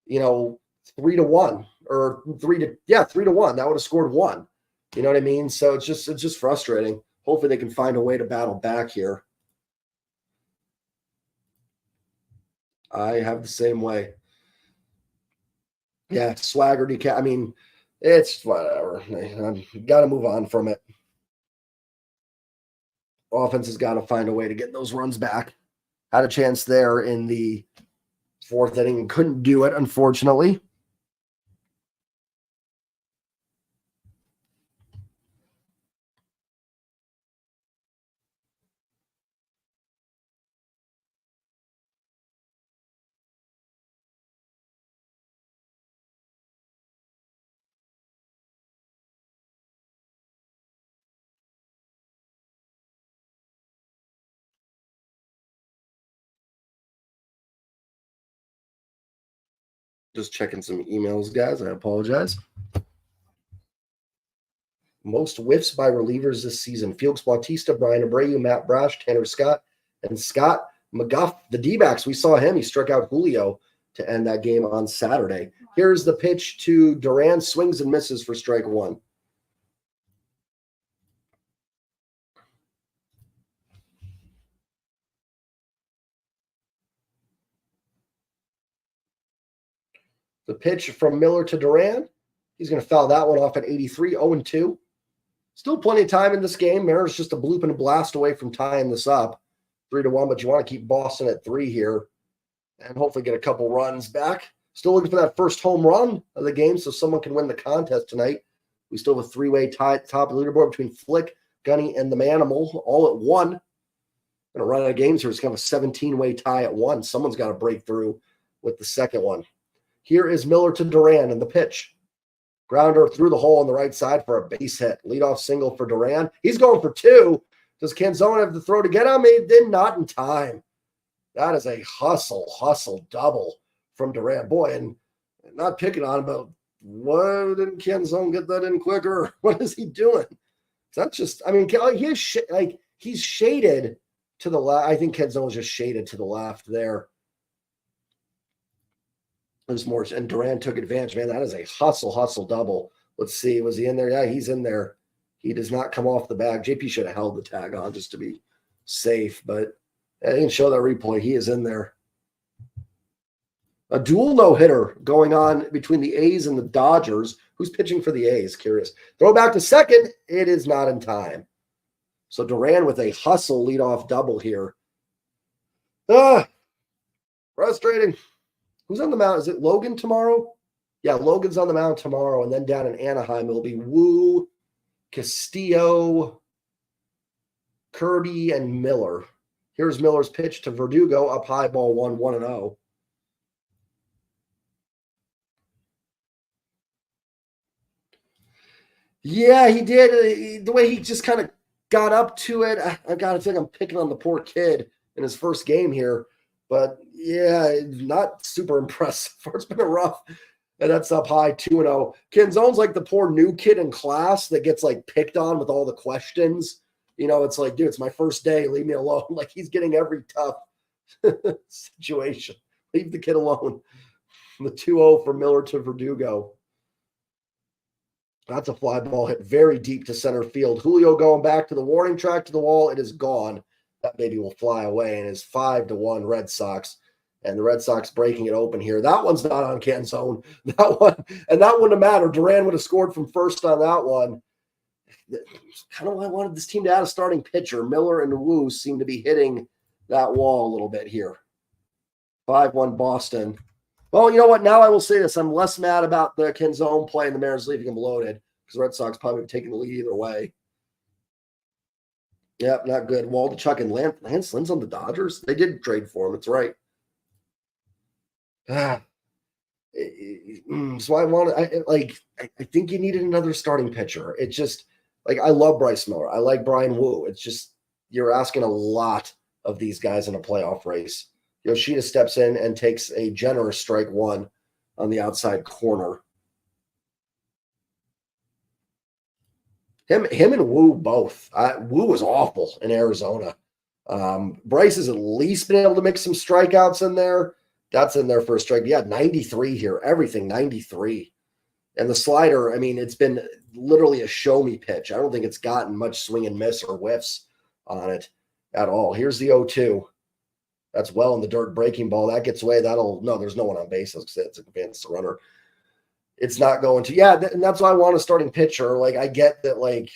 A: 3-1 or 3-1. That would have scored 1. You know what I mean? So it's just frustrating. Hopefully they can find a way to battle back here. I have the same way. Yeah, swagger. I mean, it's whatever. Got to move on from it. Offense has got to find a way to get those runs back. Had a chance there in the 4th inning and couldn't do it, unfortunately. Just checking some emails, guys. I apologize. Most whiffs by relievers this season. Felix Bautista, Brian Abreu, Matt Brash, Tanner Scott, and Scott McGuff. The D-backs, we saw him. He struck out Julio to end that game on Saturday. Here's the pitch to Duran. Swings and misses for strike one. The pitch from Miller to Duran. He's going to foul that one off at 83, 0-2. Still plenty of time in this game. Mariners just a bloop and a blast away from tying this up, 3-1. But you want to keep Boston at 3 here, and hopefully get a couple runs back. Still looking for that first home run of the game, so someone can win the contest tonight. We still have a 3-way tie at the top of the leaderboard between Flick, Gunny, and the Manimal, all at 1. Going to run out of games here. It's kind of a 17-way tie at 1. Someone's got to break through with the second one. Here is Miller to Duran in the pitch. Grounder through the hole on the right side for a base hit. Leadoff single for Duran. He's going for 2. Does Canzone have the throw to get him? He did not in time. That is a hustle double from Duran. Boy, and not picking on him, but why didn't Canzone get that in quicker? What is he doing? That's just, I mean, he's shaded to the left. I think Canzone was just shaded to the left there. There's more, and Duran took advantage. Man, that is a hustle double. Let's see. Was he in there? Yeah, he's in there. He does not come off the bag. JP should have held the tag on just to be safe, but I didn't show that replay. He is in there. A dual no-hitter going on between the A's and the Dodgers. Who's pitching for the A's? Curious. Throw back to second. It is not in time. So Duran with a hustle leadoff double here. Frustrating. Who's on the mound? Is it Logan tomorrow? Yeah, Logan's on the mound tomorrow. And then down in Anaheim, it'll be Wu, Castillo, Kirby, and Miller. Here's Miller's pitch to Verdugo, up high, ball 1-0. Yeah, he did. The way he just kind of got up to it, I got to think I'm picking on the poor kid in his first game here. But, yeah, not super impressive. It's been a rough, and that's up high, 2-0. Canzone's like the poor new kid in class that gets, like, picked on with all the questions. You know, it's like, dude, it's my first day. Leave me alone. Like, he's getting every tough situation. Leave the kid alone. The 2-0 from Miller to Verdugo. That's a fly ball hit very deep to center field. Julio going back to the warning track to the wall. It is gone. That baby will fly away, and is 5-1 Red Sox. And the Red Sox breaking it open here. That one's not on Canzone. That one, and that wouldn't have mattered. Duran would have scored from first on that one. Kind of why I wanted this team to add a starting pitcher. Miller and Wu seem to be hitting that wall a little bit here. 5-1 Boston. Well, you know what? Now I will say this. I'm less mad about the Canzone play and the Mariners leaving him loaded, because the Red Sox probably have taken the lead either way. Yep, not good. Waldichuk and Lance Lynn's on the Dodgers. They did trade for him. That's right. So I think you needed another starting pitcher. It's just like, I love Bryce Miller. I like Brian Wu. It's just, you're asking a lot of these guys in a playoff race. Yoshida steps in and takes a generous strike one on the outside corner. Him and Wu both. Wu was awful in Arizona. Bryce has at least been able to mix some strikeouts in there. That's in there for a strike. Yeah, 93 here. Everything 93. And the slider, I mean, it's been literally a show-me pitch. I don't think it's gotten much swing and miss or whiffs on it at all. Here's the 0-2. That's well in the dirt, breaking ball. That gets away. No, there's no one on base. It's advanced runner. It's not going to. Yeah, and that's why I want a starting pitcher. Like, I get that, like,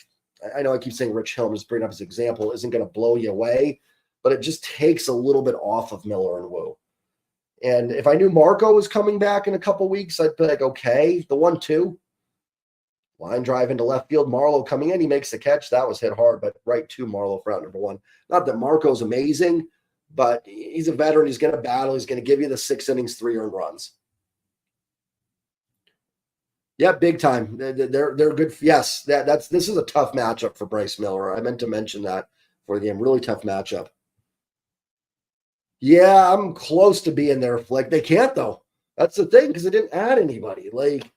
A: I know I keep saying Rich Hill, just bringing up his example, isn't going to blow you away, but it just takes a little bit off of Miller and Wu. And if I knew Marco was coming back in a couple weeks, I'd be like, okay, the 1-2. Line drive into left field. Marlowe coming in. He makes the catch. That was hit hard, but right to Marlowe for out number 1. Not that Marco's amazing, but he's a veteran. He's going to battle. He's going to give you the 6 innings, 3 earned runs. Yeah, big time. They're good. Yes, this is a tough matchup for Bryce Miller. I meant to mention that for the game. Really tough matchup. Yeah, I'm close to being there. Like, they can't, though. That's the thing, because it didn't add anybody. Like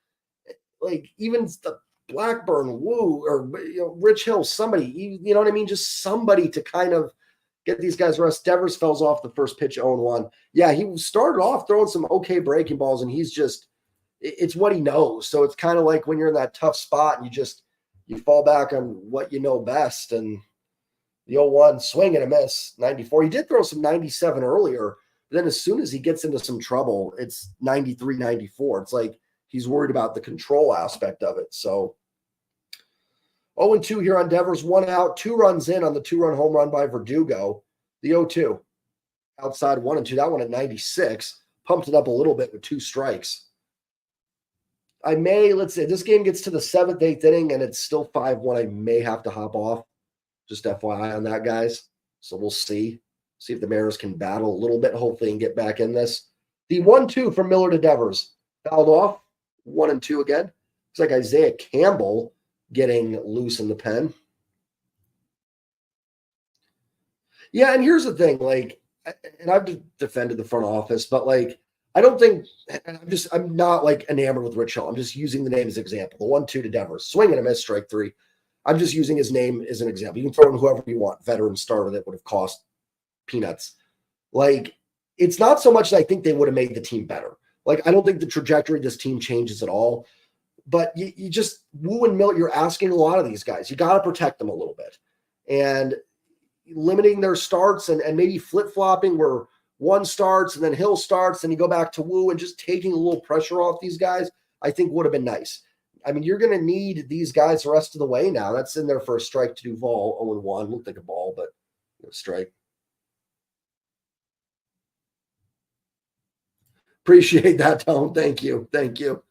A: even the Blackburn, Woo, or Rich Hill, somebody, you know what I mean? Just somebody to kind of get these guys rest. Devers fells off the first pitch 0-1. Yeah, he started off throwing some okay breaking balls, and it's what he knows. So it's kind of like when you're in that tough spot and you fall back on what you know best. And the 0-1 swing and a miss, 94. He did throw some 97 earlier. But then as soon as he gets into some trouble, it's 93, 94. It's like he's worried about the control aspect of it. So 0-2 here on Devers, 1 out, 2 runs in on the 2-run home run by Verdugo. The 0-2 outside 1-2. That one at 96. Pumped it up a little bit with 2 strikes. Let's say this game gets to the 7th, 8th inning and it's still 5-1. I may have to hop off. Just FYI on that, guys. So we'll see. See if the Mariners can battle a little bit, hopefully, and get back in this. The 1-2 from Miller to Devers. Fouled off. 1-2 again. Looks like Isaiah Campbell getting loose in the pen. Yeah, and here's the thing. And I've defended the front office, but I don't think I'm not enamored with Rich Hill. I'm just using the name as an example. The 1-2 to Devers. Swing and a miss, strike 3. I'm just using his name as an example. You can throw in whoever you want. Veteran starter that would have cost peanuts. It's not so much that I think they would have made the team better. I don't think the trajectory of this team changes at all. But you just, Woo and Miller, you're asking a lot of these guys. You got to protect them a little bit. And limiting their starts and maybe flip-flopping where one starts and then Hill starts and you go back to Woo and just taking a little pressure off these guys, I think would have been nice. I mean, you're going to need these guys the rest of the way now. That's in there for a strike to Duvall, 0-1. Looked like a ball, but strike. Appreciate that, Tone. Thank you. Thank you.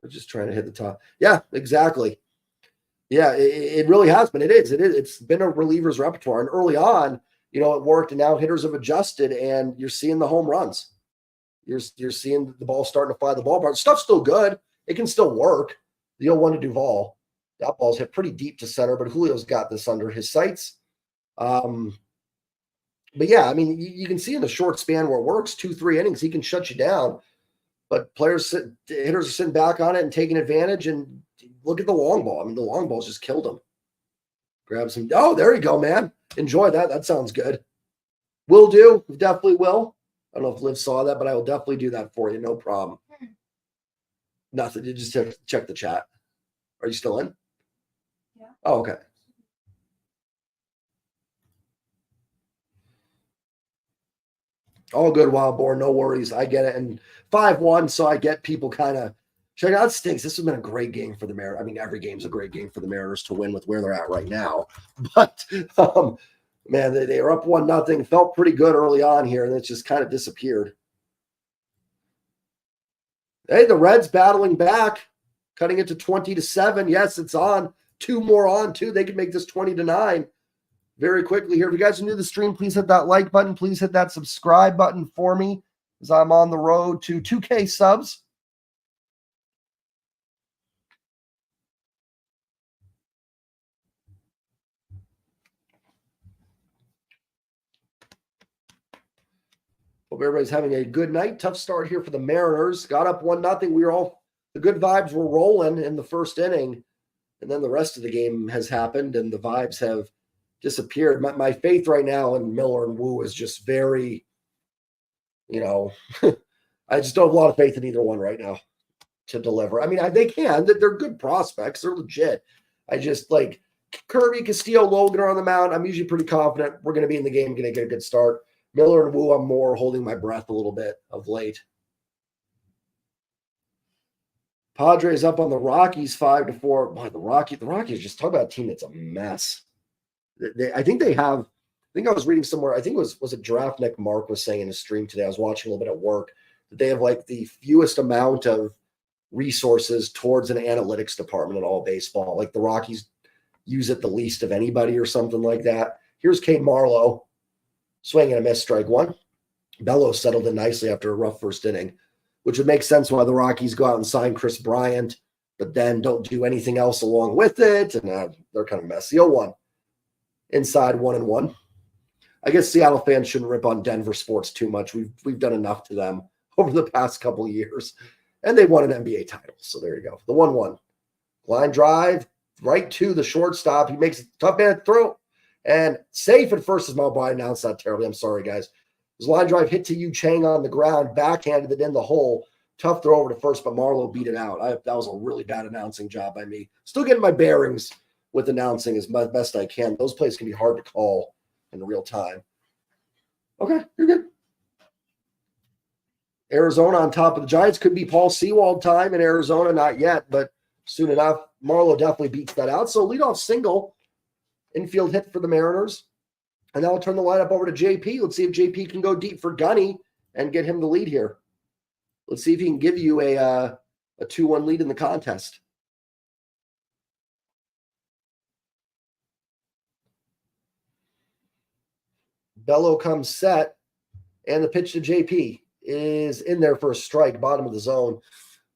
A: We're just trying to hit the top. Yeah, exactly. Yeah, it really has been. It is. It's been a reliever's repertoire. And early on, it worked, and now hitters have adjusted, and you're seeing the home runs. You're seeing the ball starting to fly the ballpark. Stuff's still good. It can still work. The 0-1 to Duvall. That ball's hit pretty deep to center, but Julio's got this under his sights. But yeah, I mean, you can see in the short span where it works, 2-3 innings, he can shut you down. But hitters are sitting back on it and taking advantage. And look at the long ball. I mean, the long ball's just killed him. Grab some. Oh, there you go, man. Enjoy that. That sounds good. Will do. Definitely will. I don't know if Liv saw that, but I will definitely do that for you. No problem. Nothing. You just check the chat. Are you still in?
B: Yeah.
A: Oh, okay. All good, Wildborn. No worries. I get it. And 5-1, so I get people kind of check out. Stinks. This has been a great game for the Mariners. I mean, every game's a great game for the Mariners to win with where they're at right now. But man, they were up 1-0. Felt pretty good early on here, and it just kind of disappeared. Hey, the Reds battling back, cutting it to 20-7. Yes, it's on. 2 more on, too. They could make this 20-9 very quickly here. If you guys are new to the stream, please hit that like button. Please hit that subscribe button for me as I'm on the road to 2K subs. Hope everybody's having a good night. Tough start here for the Mariners. Got up 1-0. The good vibes were rolling in the first inning, and then the rest of the game has happened, and the vibes have disappeared. My faith right now in Miller and Woo is just very, I just don't have a lot of faith in either one right now to deliver. I mean, they can. They're good prospects. They're legit. I just Kirby, Castillo, Logan are on the mound. I'm usually pretty confident we're going to be in the game, going to get a good start. Miller and Woo, I'm more holding my breath a little bit of late. Padres up on the Rockies 5-4. Boy, the Rockies just talk about a team that's a mess. I think I was reading somewhere. I think it was it Draft Nick Mark was saying in his stream today. I was watching a little bit at work that they have the fewest amount of resources towards an analytics department in all baseball. The Rockies use it the least of anybody or something like that. Here's Kate Marlowe. Swing and a miss, strike 1. Bellows settled in nicely after a rough first inning, which would make sense why the Rockies go out and sign Chris Bryant, but then don't do anything else along with it, and they're kind of messy. 0-1. Inside 1-1. I guess Seattle fans shouldn't rip on Denver sports too much. We've done enough to them. over the past couple of years. And they won an NBA title. So there you go. The 1-1. Line drive right to the shortstop. He makes a tough man throw. And safe at first, as Mel Bryan announced that terribly. I'm sorry, guys. His line drive hit to Yu Chang on the ground, backhanded it in the hole. Tough throw over to first, but Marlowe beat it out. That was a really bad announcing job by me. Still getting my bearings with announcing as best I can. Those plays can be hard to call in real time. Okay, you're good. Arizona on top of the Giants. Could be Paul Sewald time in Arizona. Not yet, but soon enough. Marlowe definitely beats that out. So leadoff single, infield hit for the Mariners. And now I'll turn the lineup over to JP. Let's see if JP can go deep for Gunny and get him the lead here. Let's see if he can give you a 2-1 lead in the contest. Bello comes set, and the pitch to JP is in there for a strike, bottom of the zone.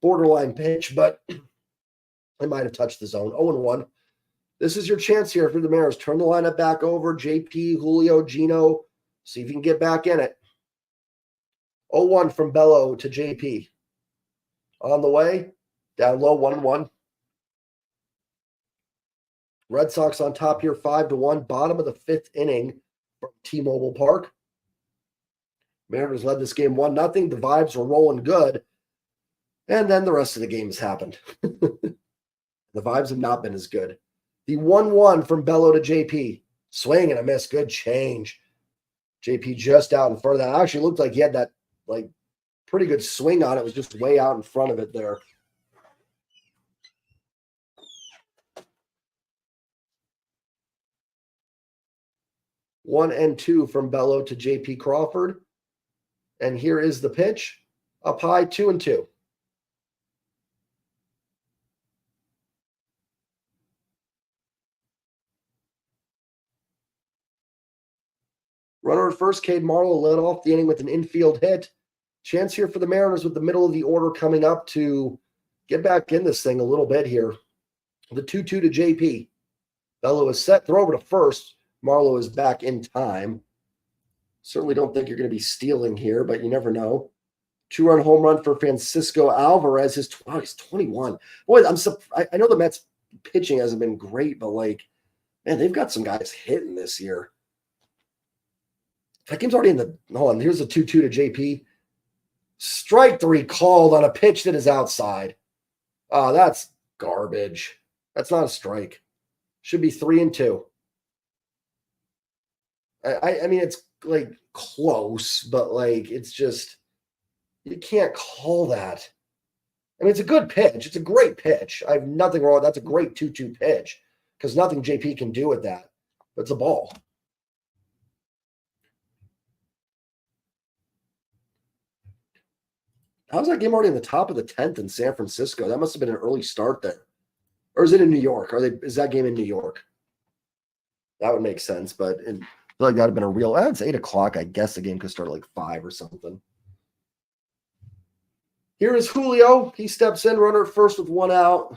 A: Borderline pitch, but it might have touched the zone. 0-1. This is your chance here for the Mariners. Turn the lineup back over. JP, Julio, Gino. See if you can get back in it. 0-1 from Bello to JP. On the way, down low, 1-1. Red Sox on top here, 5-1. Bottom of the 5th inning from T-Mobile Park. Mariners led this game 1-0. The vibes were rolling good. And then the rest of the game has happened. The vibes have not been as good. The 1-1 from Bello to JP. Swing and a miss. Good change. JP just out in front of that. Actually looked like he had that pretty good swing on it. It was just way out in front of it there. One and two from Bello to JP Crawford. And here is the pitch. Up high, 2-2. Runner at first, Cade Marlowe led off the inning with an infield hit. Chance here for the Mariners with the middle of the order coming up to get back in this thing a little bit here. The 2-2 to JP. Bello is set. Throw over to first. Marlowe is back in time. Certainly don't think you're going to be stealing here, but you never know. 2-run home run for Francisco Alvarez. He's 21. Boy, I know the Mets pitching hasn't been great, but man, they've got some guys hitting this year. That game's already in the – hold on. Here's a 2-2 to JP. Strike 3 called on a pitch that is outside. Oh, that's garbage. That's not a strike. Should be 3-2. I mean, it's close, but it's just you can't call that. I mean, it's a good pitch. It's a great pitch. I have nothing wrong. That's a great 2-2 pitch because nothing JP can do with that. But it's a ball. How's that game already in the top of the 10th in San Francisco? That must have been an early start there. Or is it in New York? Is that game in New York? That would make sense, but I feel like that would have been a real. It's 8 o'clock. I guess the game could start at 5 or something. Here is Julio. He steps in, runner at first with 1 out.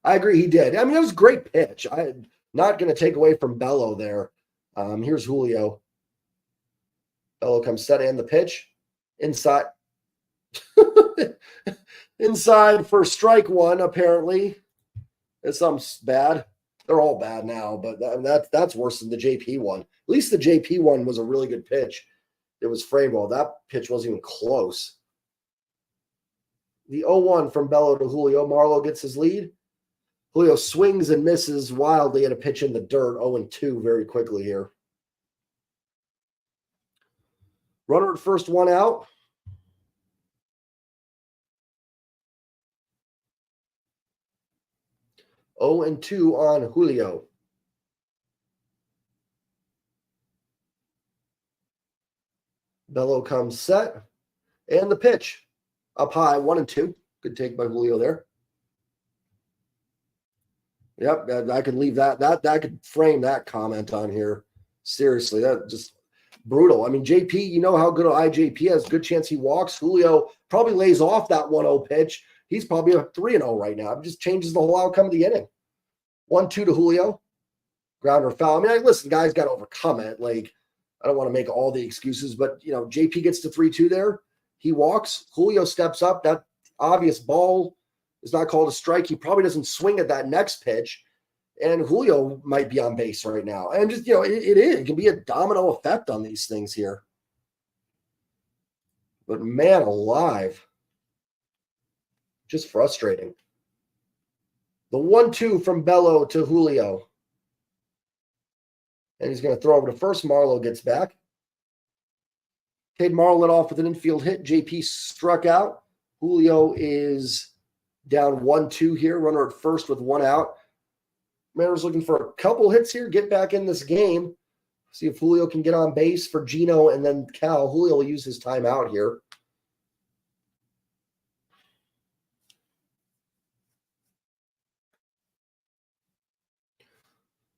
A: I agree, he did. I mean, it was a great pitch. I'm not going to take away from Bello there. Here's Julio. Bello comes set in the pitch. Inside. Inside for strike 1, apparently. It's something bad. They're all bad now, but that's worse than the JP one. At least the JP one was a really good pitch. It was framed well. That pitch wasn't even close. The 0-1 from Bello to Julio. Marlowe gets his lead. Julio swings and misses wildly at a pitch in the dirt. 0-2 very quickly here. Runner at first, 1 out. Oh, and 2 on Julio. Bello comes set. And the pitch. Up high, 1-2. Good take by Julio there. Yep, I could leave that. I could frame that comment on here. Seriously, that just brutal. I mean, JP, you know how good IJP has. Good chance he walks. Julio probably lays off that 1-0 pitch. He's probably a 3-0 right now. It just changes the whole outcome of the inning. 1-2 to Julio. Grounder foul. I mean, listen, guys got to overcome it. I don't want to make all the excuses, but JP gets to 3-2 there. He walks. Julio steps up. That obvious ball is not called a strike. He probably doesn't swing at that next pitch. And Julio might be on base right now. And just, it can be a domino effect on these things here. But man alive. Just frustrating. The 1-2 from Bello to Julio. And he's going to throw over to first. Marlowe gets back. Cade Marlowe led off with an infield hit. JP struck out. Julio is down 1-2 here. Runner at first with 1 out. Mariners looking for a couple hits here. Get back in this game. See if Julio can get on base for Gino and then Cal. Julio will use his timeout here.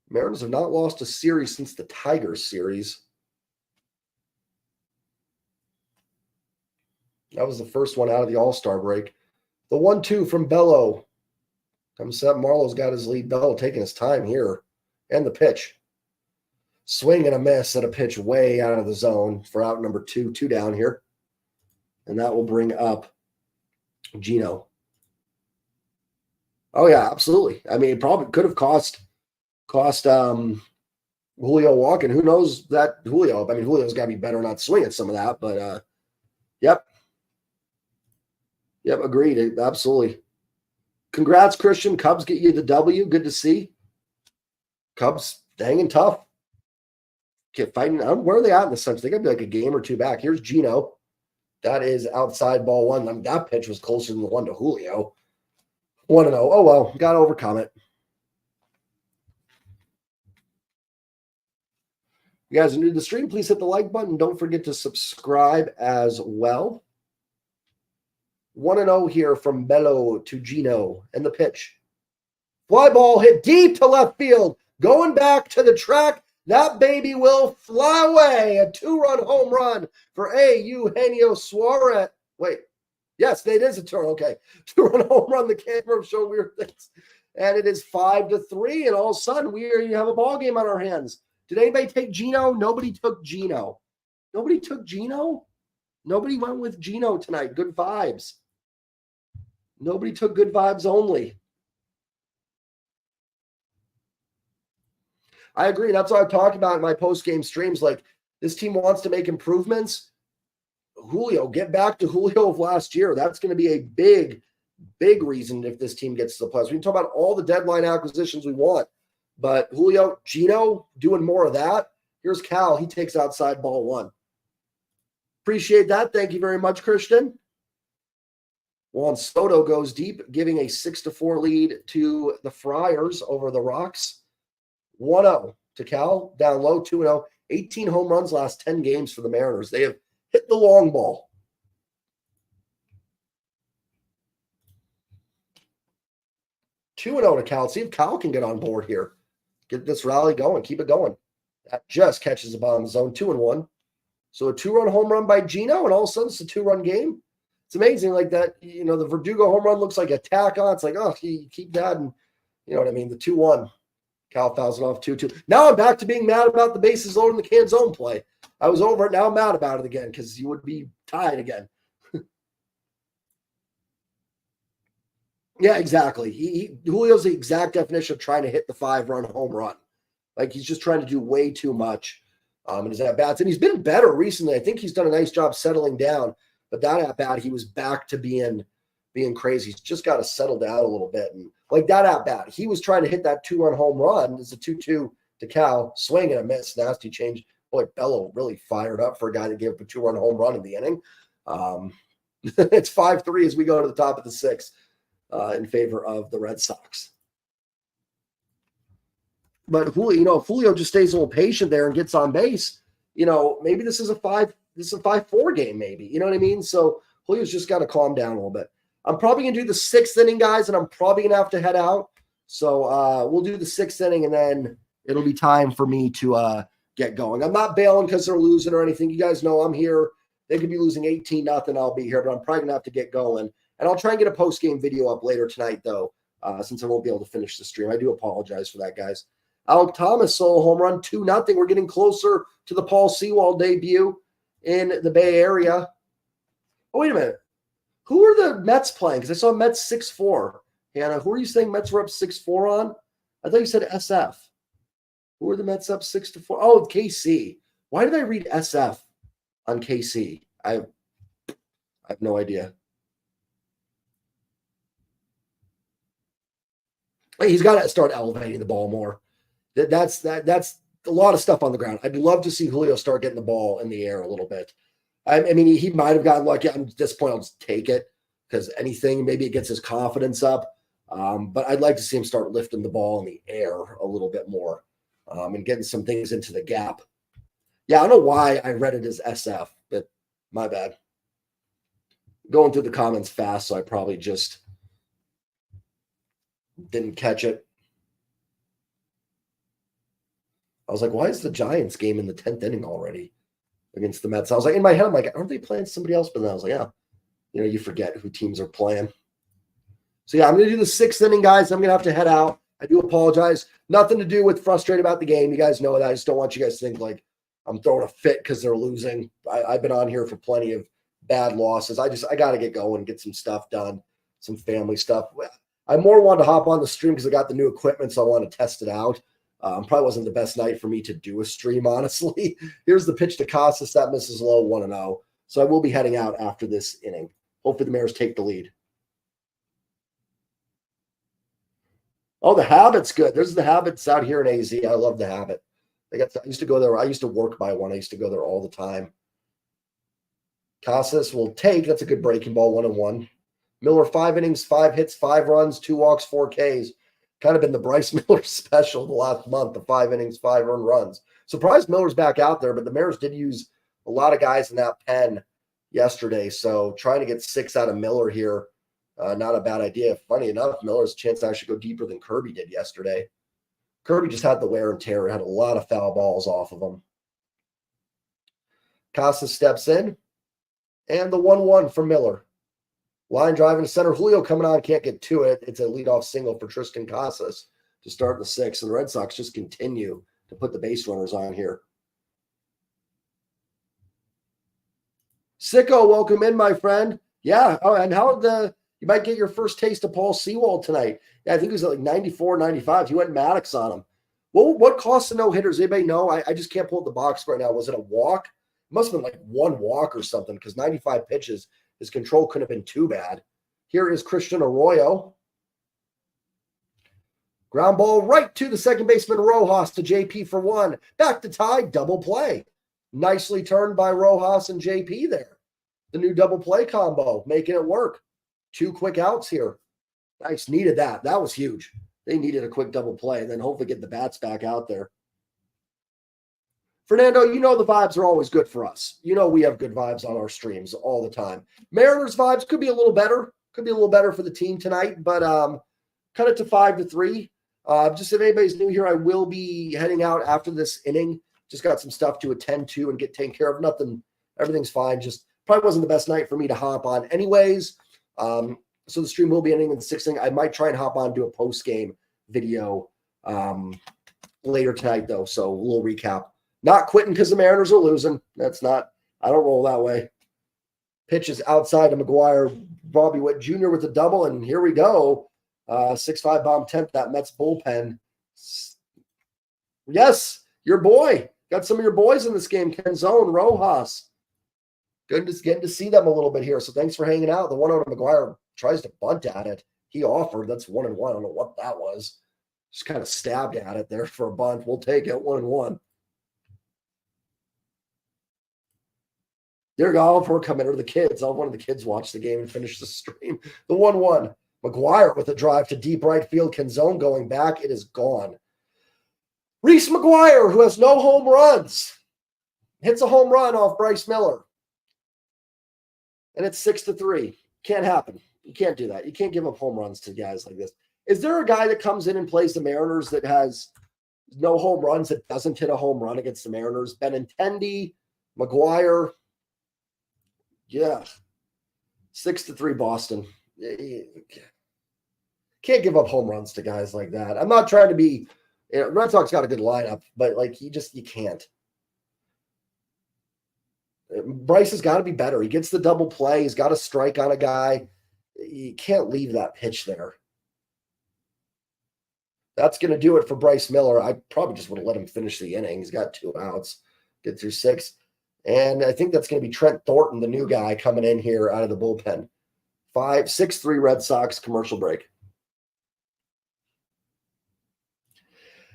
A: Mariners have not lost a series since the Tigers series. That was the first one out of the All-Star break. The 1-2 from Bello. Comes up. Marlowe's got his lead. Bello taking his time here. And the pitch. Swing and a miss at a pitch way out of the zone for out number 2. 2 down here. And that will bring up Gino. Oh, yeah, absolutely. I mean, it probably could have cost Julio walking. Who knows that Julio? I mean, Julio's got to be better not swinging some of that. But, yep. Yep, agreed. Absolutely. Congrats, Christian. Cubs get you the W. Good to see. Cubs hanging tough. Fighting. Where are they at in the sense? They got to be like a game or 2 back. Here's Gino. That is outside ball 1. I mean, that pitch was closer than the one to Julio. 1-0. Oh, well. Got to overcome it. If you guys are new to the stream, please hit the like button. Don't forget to subscribe as well. 1-0 here from Bello to Gino. And the pitch. Fly ball hit deep to left field. Going back to the track. That baby will fly away. A 2-run home run for Eugenio Suarez. Wait. Yes, it is a turn. Okay. 2-run home run. The camera showed weird things. And it is 5-3. And all of a sudden, you have a ball game on our hands. Did anybody take Gino? Nobody took Gino. Nobody took Gino? Nobody went with Gino tonight. Good vibes. Nobody took good vibes only. I agree. That's what I've talked about in my post-game streams. Like, this team wants to make improvements. Julio, get back to Julio of last year. That's going to be a big, big reason if this team gets to the playoffs. We can talk about all the deadline acquisitions we want. But Julio, Gino, doing more of that. Here's Cal. He takes outside ball 1. Appreciate that. Thank you very much, Christian. Juan Soto goes deep, giving a 6-4 lead to the Friars over the Rocks. 1-0 to Cal, down low, 2-0. 18 home runs last 10 games for the Mariners. They have hit the long ball. Two and 0 to Cal. See if Cal can get on board here. Get this rally going. Keep it going. That just catches the bottom of the zone. 2-1. So a 2-run home run by Gino, and all of a sudden it's a 2-run game. It's amazing like that. The Verdugo home run looks like a tack on. It's like, oh, you keep that. And you know what I mean? The 2-1. Cal fouls it off 2-2. Now I'm back to being mad about the bases loaded in the can zone play. I was over it. Now I'm mad about it again because you would be tied again. Yeah, exactly. Julio's the exact definition of trying to hit the 5-run home run. Like, he's just trying to do way too much in his at-bats. And he's been better recently. I think he's done a nice job settling down. But that at-bat, he was back to being crazy. He's just got to settle down a little bit. And like that at-bat, he was trying to hit that 2-run home run. It's a 2-2 to Cal. Swing and a miss. Nasty change. Boy, Bello really fired up for a guy that gave up a 2-run home run in the inning. It's 5-3 as we go to the top of the 6th. In favor of the Red Sox. But Julio, if Julio just stays a little patient there and gets on base, maybe this is a 5-4 game, maybe. You know what I mean? So Julio's just got to calm down a little bit. I'm probably going to do the 6th inning, guys, and I'm probably going to have to head out. So we'll do the 6th inning, and then it'll be time for me to get going. I'm not bailing because they're losing or anything. You guys know I'm here. They could be losing 18-0. I'll be here, but I'm probably going to have to get going. And I'll try and get a post-game video up later tonight, though, since I won't be able to finish the stream. I do apologize for that, guys. Alec Thomas solo home run, 2-0. We're getting closer to the Paul Sewald debut in the Bay Area. Oh, wait a minute. Who are the Mets playing? Because I saw Mets 6-4. Hannah, who are you saying Mets were up 6-4 on? I thought you said SF. Who are the Mets up 6-4? Oh, KC. Why did I read SF on KC? I have no idea. He's got to start elevating the ball more. That's a lot of stuff on the ground. I'd love to see Julio start getting the ball in the air a little bit. I mean, he might have gotten lucky. At this point, I'll just take it because anything, maybe it gets his confidence up. But I'd like to see him start lifting the ball in the air a little bit more and getting some things into the gap. Yeah, I don't know why I read it as SF, but my bad. Going through the comments fast, so I probably just didn't catch it. I was like, why is the Giants game in the 10th inning already against the Mets? I was like, in my head, I'm like, aren't they playing somebody else? But then I was like, yeah, you forget who teams are playing. So, yeah, I'm going to do the 6th inning, guys. I'm going to have to head out. I do apologize. Nothing to do with frustrated about the game. You guys know that. I just don't want you guys to think like I'm throwing a fit because they're losing. I've been on here for plenty of bad losses. I got to get going, get some stuff done, some family stuff. I more wanted to hop on the stream because I got the new equipment, so I want to test it out. Probably wasn't the best night for me to do a stream, honestly. Here's the pitch to Casas. That misses low, 1-0. So I will be heading out after this inning. Hopefully the Mariners take the lead. Oh, the Habit's good. There's the Habits out here in AZ. I love the Habit. I used to go there. I used to work by one. I used to go there all the time. Casas will take. That's a good breaking ball, 1-1. Miller, 5 innings, 5 hits, 5 runs, 2 walks, 4 Ks. Kind of been the Bryce Miller special the last month, the 5 innings, 5 earned runs. Surprised Miller's back out there, but the Mariners did use a lot of guys in that pen yesterday. So trying to get 6 out of Miller here, not a bad idea. Funny enough, Miller's chance to actually go deeper than Kirby did yesterday. Kirby just had the wear and tear, had a lot of foul balls off of him. Casas steps in, and the 1-1 for Miller. Line drive into center. Julio coming on, can't get to it. It's a leadoff single for Tristan Casas to start the 6th. And the Red Sox just continue to put the base runners on here. Sicko, welcome in, my friend. Yeah. Oh, and you might get your first taste of Paul Sewald tonight. Yeah, I think he was at like 94, 95. He went Maddox on him. Well, what cost the no-hitters? Anybody know? I just can't pull up the box right now. Was it a walk? It must have been like 1 walk or something because 95 pitches. His control couldn't have been too bad. Here is Christian Arroyo. Ground ball right to the second baseman, Rojas, to JP for 1. Back to tie, double play. Nicely turned by Rojas and JP there. The new double play combo, making it work. 2 quick outs here. Nice, needed that. That was huge. They needed a quick double play and then hopefully get the bats back out there. Fernando, the vibes are always good for us. We have good vibes on our streams all the time. Mariners vibes could be a little better. Could be a little better for the team tonight, but cut it to 5-3. Just if anybody's new here, I will be heading out after this inning. Just got some stuff to attend to and get taken care of. Nothing, everything's fine. Just probably wasn't the best night for me to hop on anyways. So the stream will be ending in the 6th inning. I might try and hop on and do a post-game video later tonight, though. So a little recap. Not quitting because the Mariners are losing. I don't roll that way. Pitches outside to McGuire. Bobby Witt Jr. with a double, and here we go. 6-5 bomb 10th, that Mets bullpen. Yes, your boy. Got some of your boys in this game. Kenzone, Rojas. Good to getting to see them a little bit here. So thanks for hanging out. The 1-0 to McGuire tries to bunt at it. He offered. That's 1-1. I don't know what that was. Just kind of stabbed at it there for a bunt. We'll take it. 1-1. There, Oliver coming, or the kids. One of the kids watch the game and finish the stream. The 1-1. McGuire with a drive to deep right field. Kenzone going back. It is gone. Reese McGuire, who has no home runs, hits a home run off Bryce Miller. And it's 6-3. Can't happen. You can't do that. You can't give up home runs to guys like this. Is there a guy that comes in and plays the Mariners that has no home runs, that doesn't hit a home run against the Mariners? Benintendi, McGuire. Yeah. 6-3 Boston. Can't give up home runs to guys like that. I'm not trying to be You know, Red Sox got a good lineup, but like you can't. Bryce has got to be better. He gets the double play. He's got to strike on a guy. You can't leave that pitch there. That's going to do it for Bryce Miller. I probably just would have let him finish the inning. He's got 2 outs, get through 6. And I think that's going to be Trent Thornton, the new guy coming in here out of the bullpen. 6-3 Red Sox, commercial break.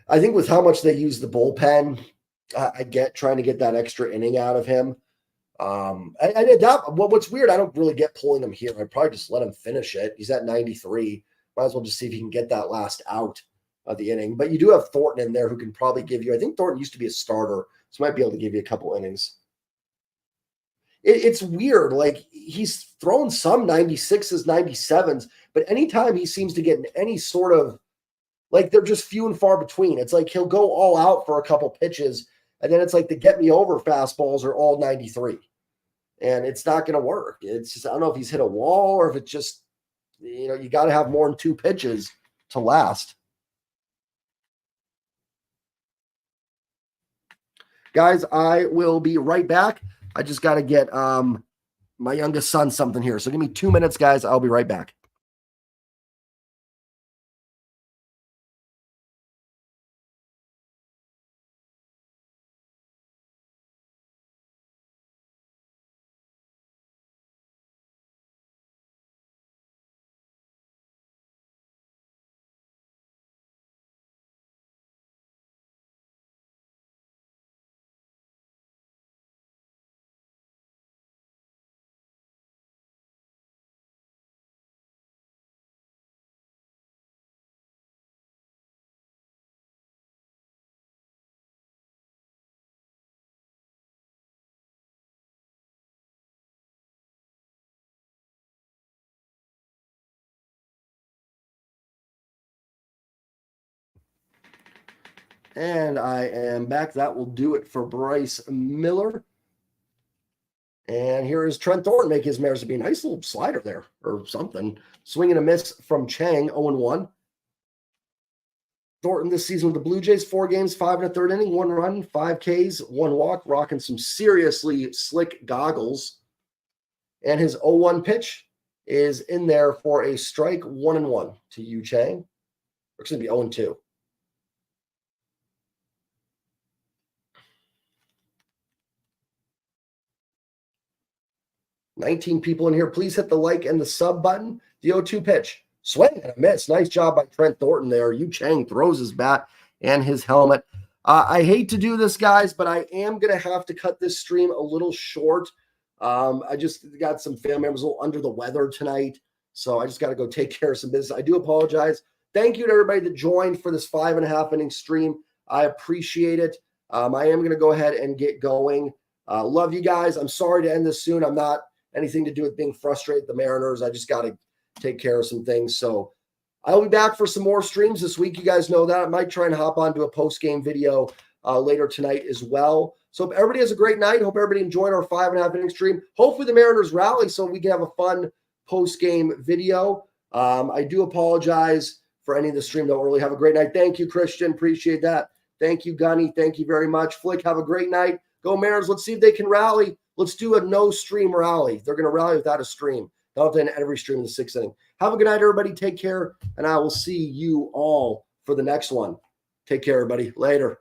A: I think with how much they use the bullpen, I get trying to get that extra inning out of him. What's weird, I don't really get pulling him here. I'd probably just let him finish it. He's at 93. Might as well just see if he can get that last out of the inning. But you do have Thornton in there who can probably give you, I think Thornton used to be a starter, so might be able to give you a couple innings. It's weird. Like he's thrown some 96s, 97s, but anytime he seems to get in any sort of, like they're just few and far between. It's like he'll go all out for a couple pitches, and then it's like the get me over fastballs are all 93. And it's not going to work. It's just, I don't know if he's hit a wall or if it's just, you know, you got to have more than 2 pitches to last. Guys, I will be right back. I just got to get my youngest son something here. So give me 2 minutes, guys. I'll be right back. And I am back. That will do it for Bryce Miller. And here is Trent Thornton make his Mares to be a nice little slider there or something. Swing and a miss from Chang, 0-1. Thornton this season with the Blue Jays, 4 games, 5 1/3 inning, 1 run, 5 Ks, 1 walk, rocking some seriously slick goggles. And his 0-1 pitch is in there for a strike, 1-1 to Yu Chang. It's going to be 0-2. $19 people in here. Please hit the like and the sub button. The 0-2 pitch. Swing and a miss. Nice job by Trent Thornton there. Yu Chang throws his bat and his helmet. I hate to do this, guys, but I am going to have to cut this stream a little short. I just got some family members a little under the weather tonight, so I just got to go take care of some business. I do apologize. Thank you to everybody that joined for this 5.5 inning stream. I appreciate it. I am going to go ahead and get going. Love you guys. I'm sorry to end this soon. I'm not anything to do with being frustrated with the Mariners. I just got to take care of some things. So I'll be back for some more streams this week. You guys know that. I might try and hop onto a post-game video later tonight as well. So hope everybody has a great night. Hope everybody enjoyed our 5.5 inning stream. Hopefully the Mariners rally so we can have a fun post-game video. I do apologize for any of the stream. Don't really have a great night. Thank you, Christian. Appreciate that. Thank you, Gunny. Thank you very much. Flick, have a great night. Go Mariners. Let's see if they can rally. Let's do a no-stream rally. They're going to rally without a stream. They'll have to end every stream in the 6th inning. Have a good night, everybody. Take care, and I will see you all for the next one. Take care, everybody. Later.